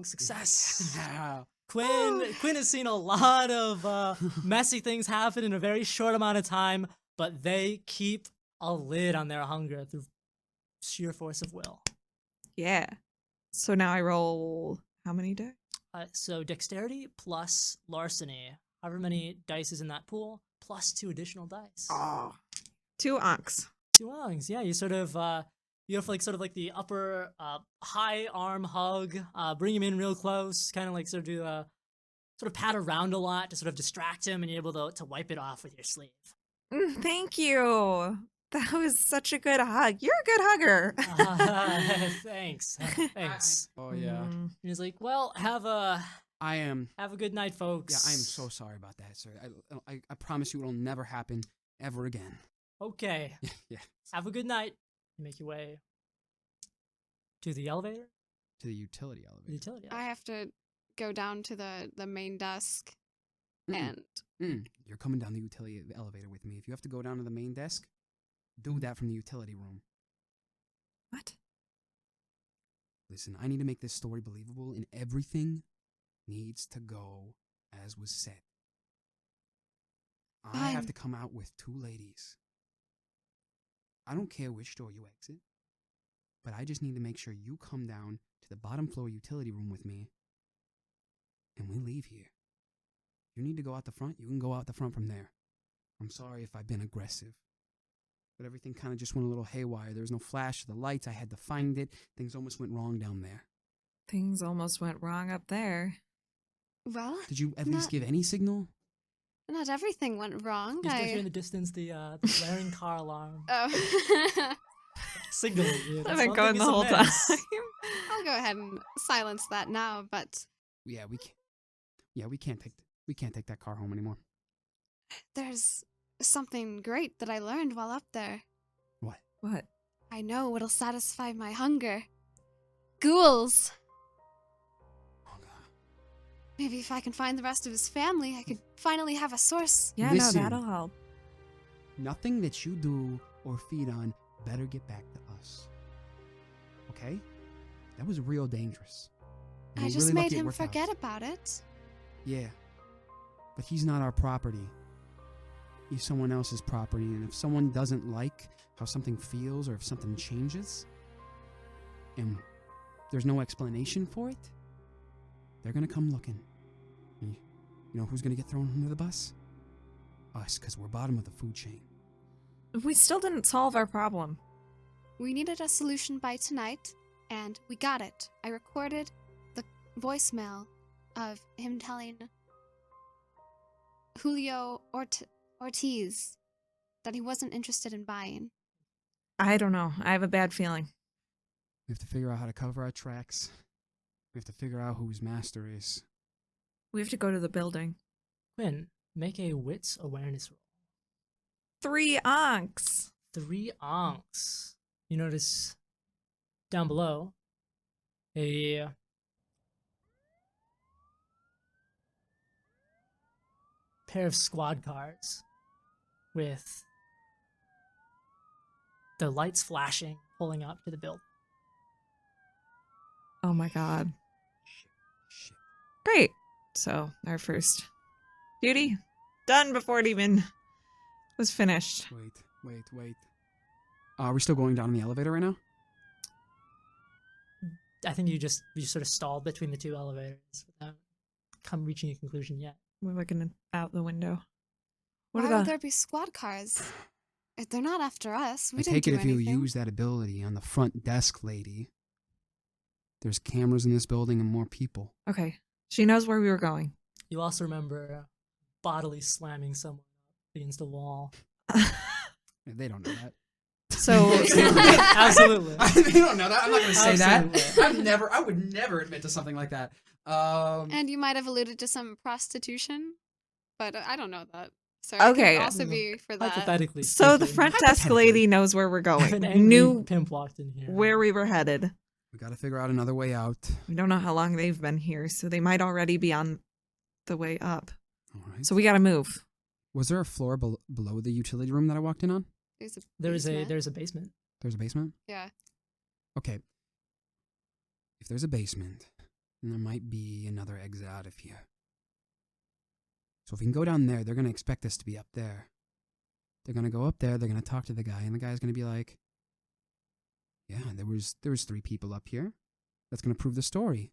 Success. Yeah. Quinn has seen a lot of messy things happen in a very short amount of time, but they keep a lid on their hunger through sheer force of will. Yeah. So now I roll how many dice? So dexterity plus larceny, however many dice is in that pool, plus 2 additional dice. Oh. 2 onks. 2 ongs. Yeah, you sort of you have like sort of like the upper high arm hug, bring him in real close, kind of like sort of do sort of pat around a lot to sort of distract him, and you're able to wipe it off with your sleeve. Thank you. That was such a good hug. You're a good hugger. Thanks. Thanks. Oh yeah. And he's like, "Well, have a good night, folks." Yeah, I am so sorry about that, sir. I promise you it'll never happen ever again. Okay. Yeah. Have a good night. You make your way to the elevator. To the utility elevator. The utility I elevator. have to go down to the main desk Mm-mm. and You're coming down the utility elevator with me. If you have to go down to the main desk, do that from the utility room. What? Listen, I need to make this story believable, and everything needs to go as was said. I have Fine. to come out with 2 ladies. I don't care which door you exit, but I just need to make sure you come down to the bottom floor utility room with me, and we leave here. You need to go out the front, you can go out the front from there. I'm sorry if I've been aggressive, but everything kind of just went a little haywire. There was no flash of the lights. I had to find it. Things almost went wrong down there. Things almost went wrong up there. well, Did you at least Not- give any signal? not everything went wrong. You still hear in the distance the blaring car alarm Oh. signaling you. I've That's been one going thing the is whole time. amiss. I'll go ahead and silence that now, but Yeah, we can't. Yeah, we can't take that car home anymore. there's something great that I learned while up there. What? What? I know what'll satisfy my hunger. Ghouls. Oh God. Maybe if I can find the rest of his family, I could finally have a source. Yeah, Listen. no, that'll help. Nothing that you do or feed on better get back to us. Okay? That was real dangerous. And I we're just really made lucky it him worked out. forget about it. Yeah. But he's not our property. He's someone else's property, and if someone doesn't like how something feels or if something changes, and there's no explanation for it, they're gonna come looking. And you know who's gonna get thrown under the bus? Us, because we're bottom of the food chain. We still didn't solve our problem. We needed a solution by tonight, and we got it. I recorded the voicemail of him telling Julio Ortiz that he wasn't interested in buying. I don't know. I have a bad feeling. We have to figure out how to cover our tracks. We have to figure out whose master is. We have to go to the building. Quinn, make a wits awareness roll. 3 onks. 3 onks. You notice down below a pair of squad cars with the lights flashing, pulling up to the building. Oh my god. Shit. Great. So, our first duty done before it even was finished. Wait. Are we still going down in the elevator right now? I think you just sort of stalled between the 2 elevators without reaching a conclusion yet. We're looking out the window. What Why are would the... there be squad cars? They're not after us. We I didn't take it do if you anything. use that ability on the front desk, lady. There's cameras in this building and more people. Okay. She knows where we were going. You also remember bodily slamming someone up against a wall. They don't know that. So, Absolutely. They don't know that. I'm not going to say Absolutely. that. I would never admit to something like that. And you might have alluded to some prostitution, but I don't know that. So Okay. it could also be for that. Hypothetically. so the speaking, front desk lady knows where we're if going. an angry Knew pimp walked in here. where we were headed. We got to figure out another way out. We don't know how long they've been here, so they might already be on the way up. All right. So we gotta move. Was there a floor below the utility room that I walked in on? There's a There's a basement. There's a basement? Yeah. Okay. If there's a basement, then there might be another exit out of here. So if we can go down there, they're going to expect us to be up there. They're going to go up there, they're going to talk to the guy, and the guy's going to be like, yeah, there was 3 people up here. That's going to prove the story.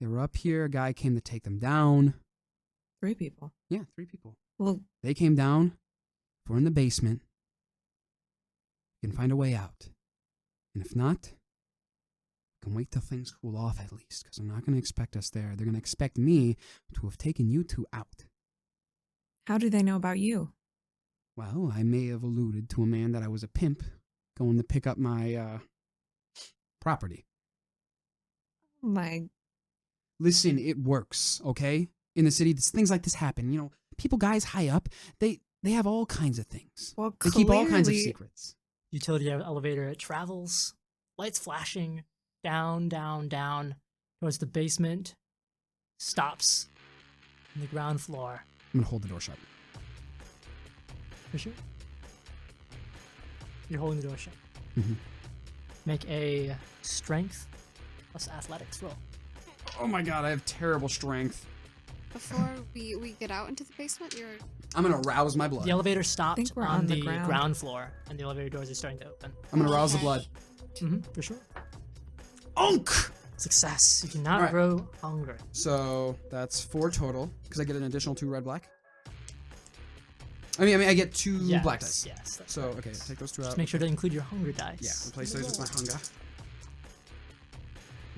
They were up here, a guy came to take them down. 3 people. Yeah, 3 people. Well, They came down. We're in the basement. We can find a way out. And if not, we can wait till things cool off at least, because they're not going to expect us there. They're going to expect me to have taken you 2 out. how do they know about you? Well, I may have alluded to a man that I was a pimp going to pick up my property. My Listen, it works, okay? In the city, things like this happen. You know, people, guys high up, they have all kinds of things. well, They keep all kinds of clearly- secrets. Utility elevator, it travels, lights flashing, down, towards the basement, stops on the ground floor. I'm going to hold the door shut. For sure. You're holding the door shut. Mhm. Make a strength plus athletics roll. Oh my god, I have terrible strength. Before we get out into the basement, you're I'm going to rouse my blood. The elevator stopped think we're on on the the ground. ground floor, and the elevator doors are starting to open. I'm going to rouse the Okay. blood. For sure. Unk! Success. You cannot Alright. grow hungry. So that's 4 total, because I get an additional 2 red black. I mean, I get 2 Yes, black dice. Yes. That's So, right. okay, take those 2 out. Just make sure to include your hunger dice. Yeah, replace those with my hunger.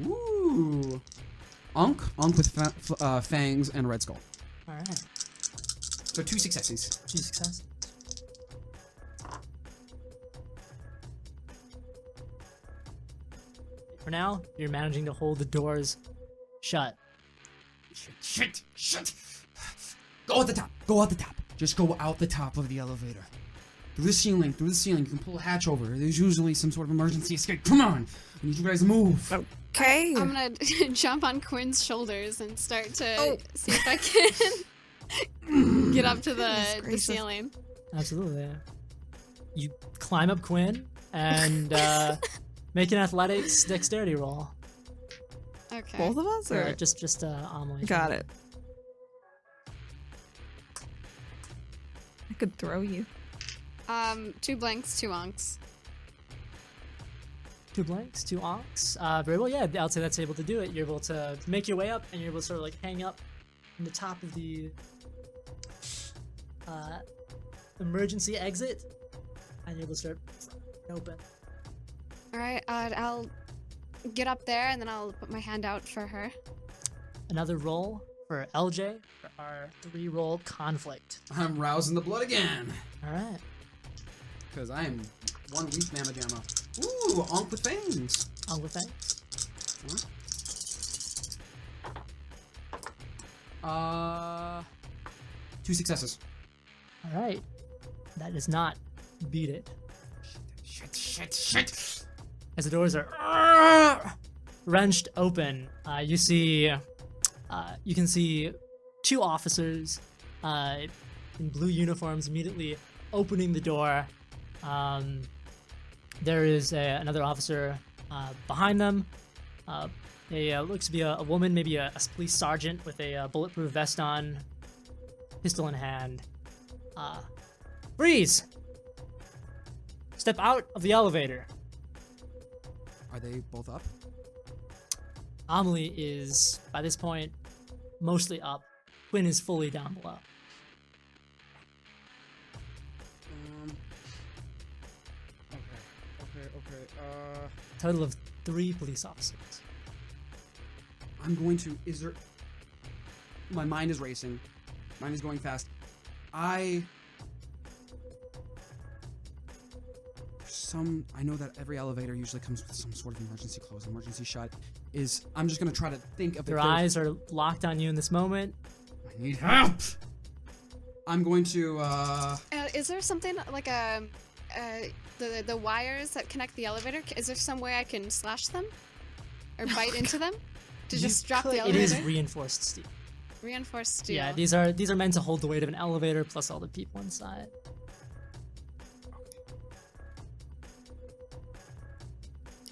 Ooh. Unk with fangs and red skull. All right. So 2 successes. 2 successes. For now, you're managing to hold the doors shut. Shit. Go at the top. Just go out the top of the elevator. Through the ceiling. You can pull a hatch over. There's usually some sort of emergency escape. Come on. I need you guys to move. Okay. I'm gonna jump on Quinn's shoulders and start to Oh. see if I can get up to Goodness the gracious. ceiling. Absolutely. Yeah. You climb up Quinn and make an athletics dexterity roll. Okay. Both of us? Or? Just Amelie. Got it. I could throw you. 2 blanks, 2 onks. 2 blanks, 2 onks. Very well, yeah, I'll say that's able to do it. You're able to make your way up, and you're able to sort of like hang up on the top of the emergency exit, and you're able to start open. All right. I'll get up there and then I'll put my hand out for her. Another roll for LJ for our 3-roll conflict. I'm rousing the blood again. All right. because I am one weak mamma jamma. Ooh, Onk with Fangs. On with Fangs. Huh? 2 successes. All right. That does not beat it. Shit. As the doors are wrenched open, you can see 2 officers in blue uniforms immediately opening the door. There is another officer behind them. Looks to be a woman, maybe a police sergeant with a bulletproof vest on, pistol in hand. Freeze! Step out of the elevator. Are they both up? Amelie is, by this point, mostly up. Quinn is fully down below. Okay. Total of 3 police officers. I'm going to. My mind is racing. Mine is going fast. I know that every elevator usually comes with some sort of emergency close, emergency shut. I'm just gonna try to think of Their eyes are locked on you in this moment. I need help. I'm going to. Is there something like the wires that connect the elevator? Is there some way I can slash them or bite into them to just drop the It elevator? is reinforced steel. Reinforced steel. Yeah, these are meant to hold the weight of an elevator plus all the people inside.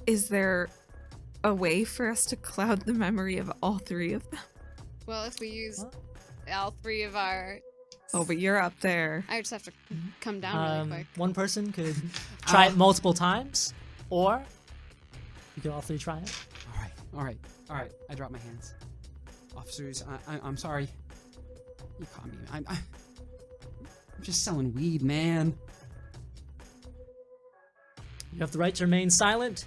Is there a way for us to cloud the memory of all 3 of them? Well, if we use all 3 of our... Oh, but you're up there. I just have to come down really quick. One person could try it multiple times, or you could all 3 try it. All right. I drop my hands. Officers, I'm sorry. You caught me. I'm just selling weed, man. You have the right to remain silent.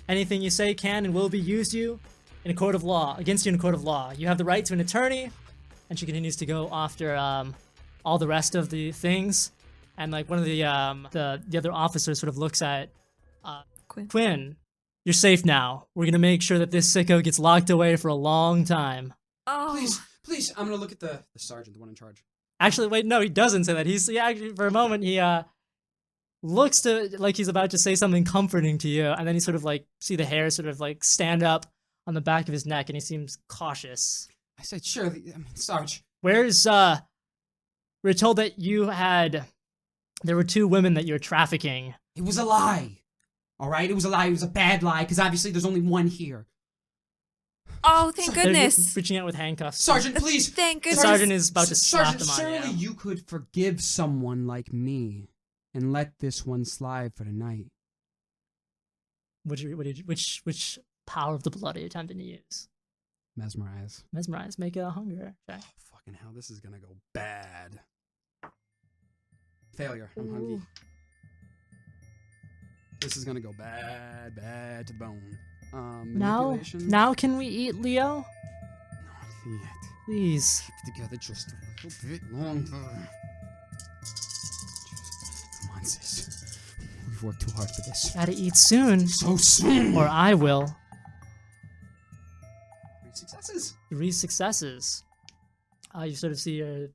Anything you say can and will be used in a court of law, against you in a court of law. You have the right to an attorney, and she continues to go after all the rest of the things. And like one of the other officers sort of looks at Quinn. You're safe now. We're gonna make sure that this sicko gets locked away for a long time. Oh, Please. I'm gonna look at the sergeant, the one in charge. Actually, wait, no, he doesn't say that. Actually, for a moment, he looks to like he's about to say something comforting to you, and then you sort of like see the hair sort of like stand up on the back of his neck, and he seems cautious. I said, surely, Sarge. We're told that there were 2 women that you're trafficking. It was a lie. All right, it was a lie. It was a bad lie because obviously there's only one here. oh, thank They're goodness. reaching out with handcuffs. Sergeant, please. Thank The goodness. sergeant is about to slap Sergeant, them on surely you. you could forgive someone like me and let this one slide for the night. Which power of the blood are you attempting to use? Mesmerize. Mesmerize. Make a hunger check. Oh, fucking hell, this is gonna go bad. Failure. I'm hungry. This is gonna go bad to the bone. Manipulation. Now can we eat, Leo? Not yet. Please. Keep together just a little bit longer. Come on, sis. We've worked too hard for this. Gotta eat soon, So soon. or I will. 3 successes. 3 successes. You sort of see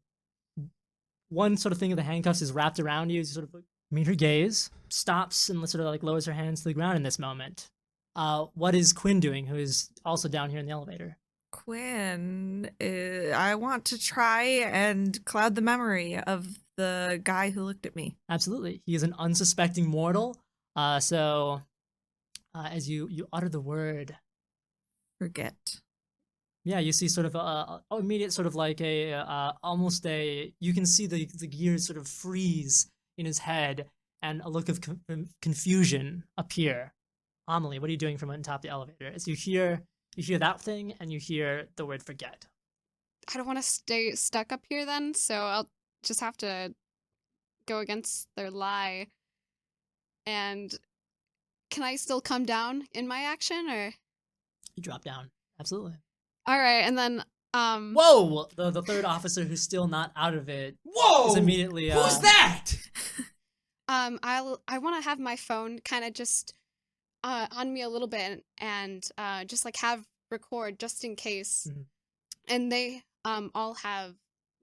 one sort of thing of the handcuffs is wrapped around you. You sort of meet her gaze, stops and sort of like lowers her hands to the ground in this moment. What is Quinn doing, who is also down here in the elevator? Quinn, I want to try and cloud the memory of the guy who looked at me. Absolutely. He is an unsuspecting mortal. So as you utter the word, Forget. yeah, you see sort of immediate sort of like almost you can see the gears sort of freeze in his head and a look of confusion appear. Amelie, what are you doing from on top of the elevator? As you hear that thing and you hear the word forget. I don't want to stay stuck up here then, so I'll just have to go against their lie. And can I still come down in my action, or? You drop down. Absolutely. All right, and then Whoa! The third officer who's still not out of it Whoa! is immediately Who's that? I want to have my phone kind of just on me a little bit and just like have record just in case. Mhm. And they all have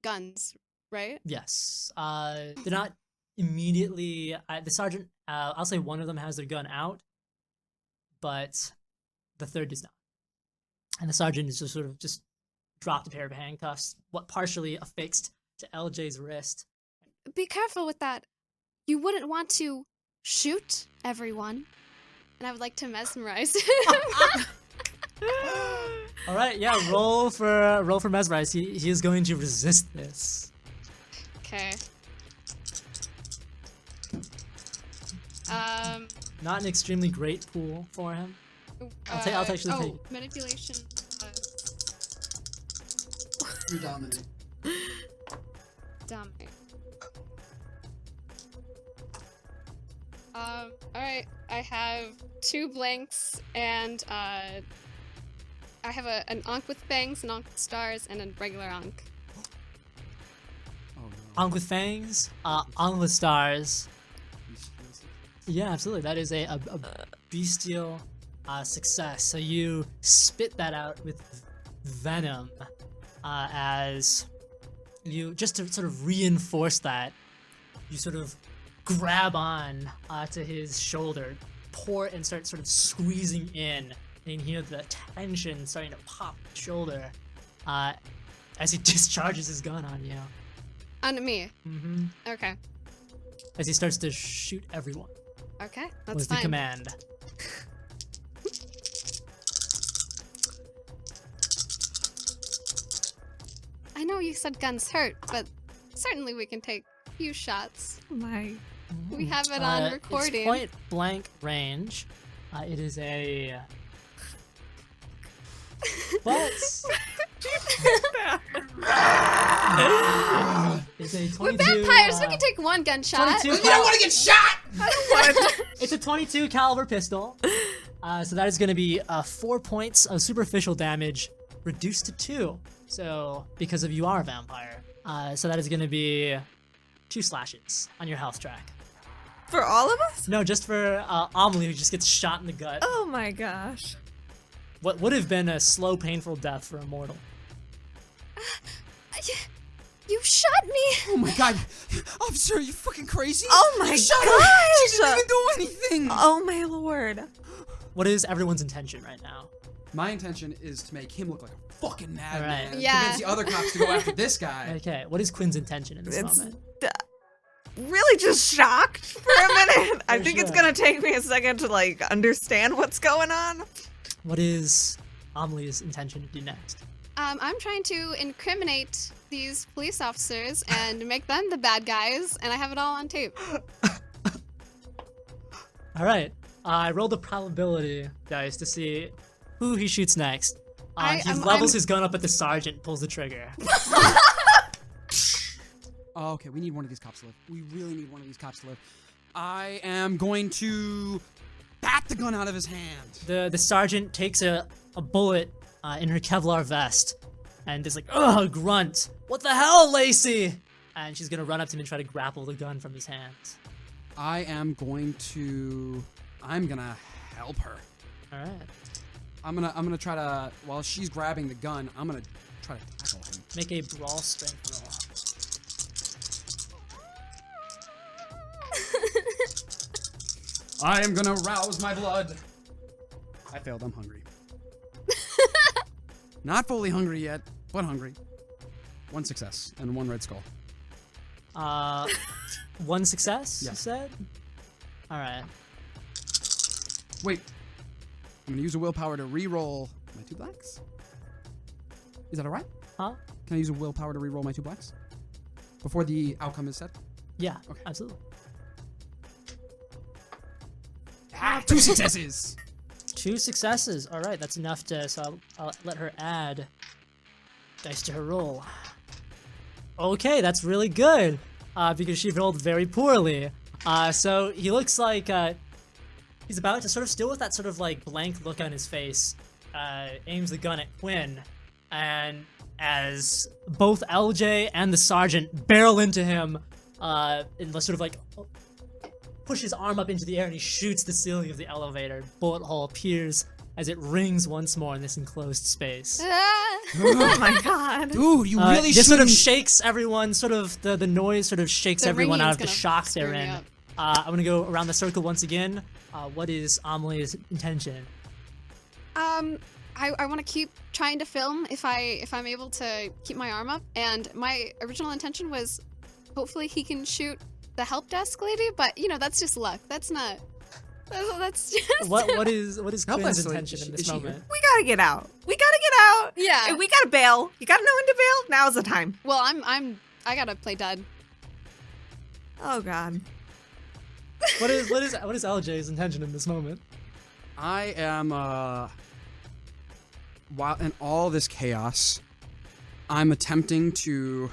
guns, right? Yes. They're not immediately. The sergeant, I'll say one of them has their gun out, but the third does not. And the sergeant is just sort of just dropped a pair of handcuffs, partially affixed to LJ's wrist. Be careful with that. You wouldn't want to shoot everyone. And I would like to mesmerize him. All right, yeah, roll for mesmerize. He is going to resist this. Okay. Not an extremely great pool for him. I'll actually take it. Manipulation. You dominate. Dominate. Alright, I have 2 blanks, and I have an Ankh with fangs, an Ankh with stars, and a regular Ankh. Oh no. Ankh with fangs, Ankh with stars. Yeah, absolutely. That is a bestial success. So you spit that out with venom as you, just to sort of reinforce that, you sort of grab on to his shoulder, pour it, and start sort of squeezing in. And you hear the tension starting to pop the shoulder as he discharges his gun on you. On me. Mm-hmm. Okay. As he starts to shoot everyone. Okay, that's Was fine. the command. I know you said guns hurt, but certainly we can take a few shots. My. We have it on recording. It's point blank range. It is a. But it's a 22. We're vampires. We can take one gunshot. 22 You don't want to get shot! It's a 22 caliber pistol. So that is going to be 4 points of superficial damage reduced to 2. So because of you are a vampire. So that is going to be 2 slashes on your health track. For all of us? No, just for Amelie, who just gets shot in the gut. Oh my gosh. What would have been a slow, painful death for a mortal. You shot me. Oh my god. Officer, are you fucking crazy? Oh my Shut up! gosh! She didn't even do anything! Oh my lord. What is everyone's intention right now? My intention is to make him look like a fucking madman. Alright. And Yeah. convince the other cops to go after this guy. Okay, what is Quinn's intention in this It's moment? really just shocked for a minute. I For think it's sure. gonna take me a second to like understand what's going on. What is Amelie's intention to do next? I'm trying to incriminate these police officers and make them the bad guys, and I have it all on tape. All right, I rolled a probability dice to see who he shoots next. He levels his gun up at the sergeant, pulls the trigger. Oh, okay, we need one of these cops to live. We really need one of these cops to live. I am going to bat the gun out of his hand. The sergeant takes a bullet in her Kevlar vest and is like, ugh, grunt. What the hell, Lacey? And she's gonna run up to him and try to grapple the gun from his hands. I'm gonna help her. All right. I'm gonna try to, while she's grabbing the gun, I'm gonna try to tackle him. Make a brawl strength roll. I am gonna rouse my blood. I failed, I'm hungry. Not fully hungry yet, but hungry. 1 success and 1 red skull. 1 success, Yeah. you said? All right. Wait. I'm gonna use a willpower to re-roll my 2 blacks. Is that alright? Huh? Can I use a willpower to re-roll my 2 blacks? Before the outcome is set? Yeah, Okay. absolutely. 2 successes! 2 successes. All right, that's enough to, so I'll let her add dice to her roll. Okay, that's really good, because she rolled very poorly. So he looks like he's about to sort of, still with that sort of like blank look on his face, aims the gun at Quinn, and as both LJ and the sergeant barrel into him, in the sort of like push his arm up into the air and he shoots the ceiling of the elevator. Bullet hole appears as it rings once more in this enclosed space. Oh my god. Dude, you really This sort of shouldn't. shakes everyone, sort of the noise sort of shakes The everyone out of ringing's the gonna shock they're screw me in. up. I'm gonna go around the circle once again. What is Amelie's intention? I want to keep trying to film if I'm able to keep my arm up, and my original intention was hopefully he can shoot the help desk lady, but you know that's just luck. That's not. That's just. What is Help Quinn's us, like, intention in is this she here? moment? We gotta get out. We gotta get out. Yeah. And we gotta bail. You gotta know when to bail. Now's the time. Well, I gotta play dead. Oh god. What is LJ's intention in this moment? I am, while in all this chaos, I'm attempting to,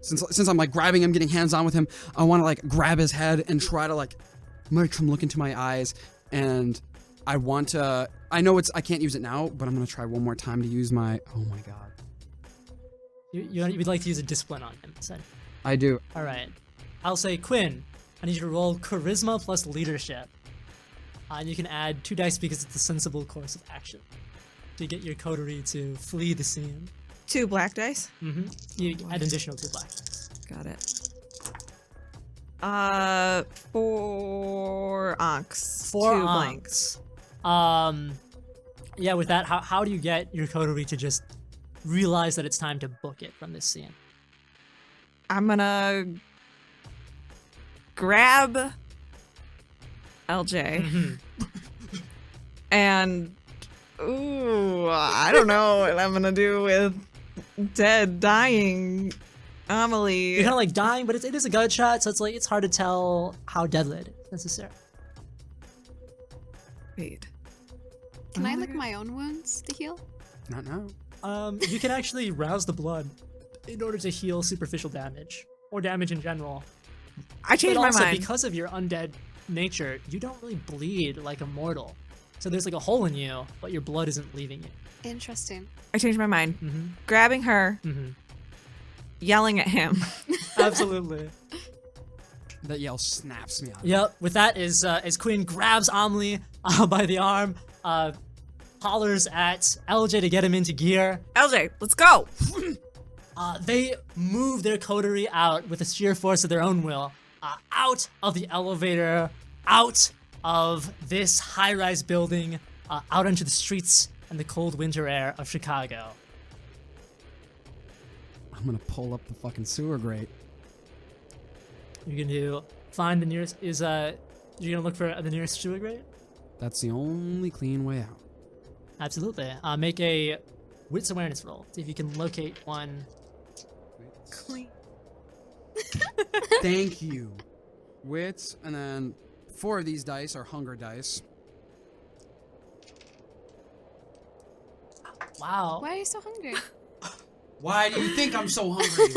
since I'm like grabbing him, getting hands on with him, I want to like grab his head and try to like make him look into my eyes, and I want to, I know I can't use it now, but I'm going to try one more time to use my, oh my god. You'd like to use a discipline on him, so. I do. All right. I'll say, Quinn, I need you to roll charisma plus leadership. And you can add 2 dice because it's a sensible course of action to get your coterie to flee the scene. 2 black dice. Mm-hmm. You add an additional 2 black dice. Got it. 4 onks. 4 2 blanks. Yeah, with that, how do you get your coterie to just realize that it's time to book it from this scene? I'm gonna grab LJ Mhm. and I don't know what I'm gonna do with dying Amelie. You're kind of like dying, but it is a gunshot, so it's hard to tell how deadly it is necessarily. Wait. Can I lick my own wounds to heal? Not now. You can actually rouse the blood in order to heal superficial damage or damage in general. I changed But my also, mind. because of your undead nature, you don't really bleed like a mortal. So there's like a hole in you, but your blood isn't leaving you. Interesting. I changed my mind. Mm-hmm. Grabbing her, Mm-hmm. yelling at him. Absolutely. That yell snaps me out. Yep. With that, as Quinn grabs Amelie by the arm, hollers at LJ to get him into gear. LJ, let's go. They move their coterie out with the sheer force of their own will, out of the elevator, out of this high-rise building, out onto the streets and the cold winter air of Chicago. I'm gonna pull up the fucking sewer grate. You're gonna find the nearest. You're gonna look for the nearest sewer grate? That's the only clean way out. Absolutely. Make a wits awareness roll. See if you can locate one. Clean. Thank you. Wits, and then 4 of these dice are hunger dice. Wow. Why are you so hungry? Why do you think I'm so hungry?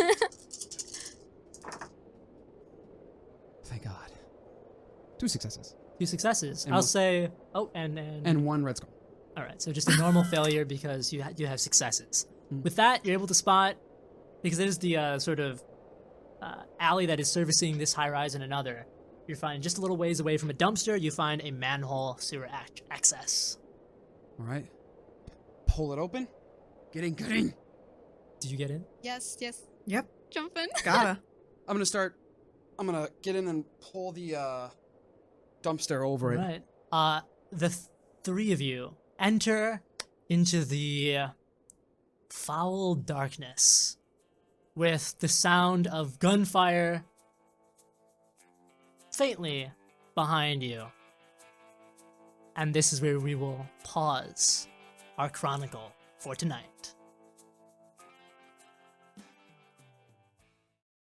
Thank God. 2 successes. 2 successes. And I'll one- say. Oh, and And 1 red skull. all right. So just a normal failure because you have successes. Mm. With that, you're able to spot, because it is the sort of alley that is servicing this high rise and another. You're finding just a little ways away from a dumpster. You find a manhole sewer access. All right. Pull it open. Get in, get in. Did you get in? Yes. Yep. Jump in. Gotta. I'm gonna get in and pull the dumpster over it. Right. The 3 of you enter into the foul darkness with the sound of gunfire faintly behind you. And this is where we will pause our chronicle for tonight.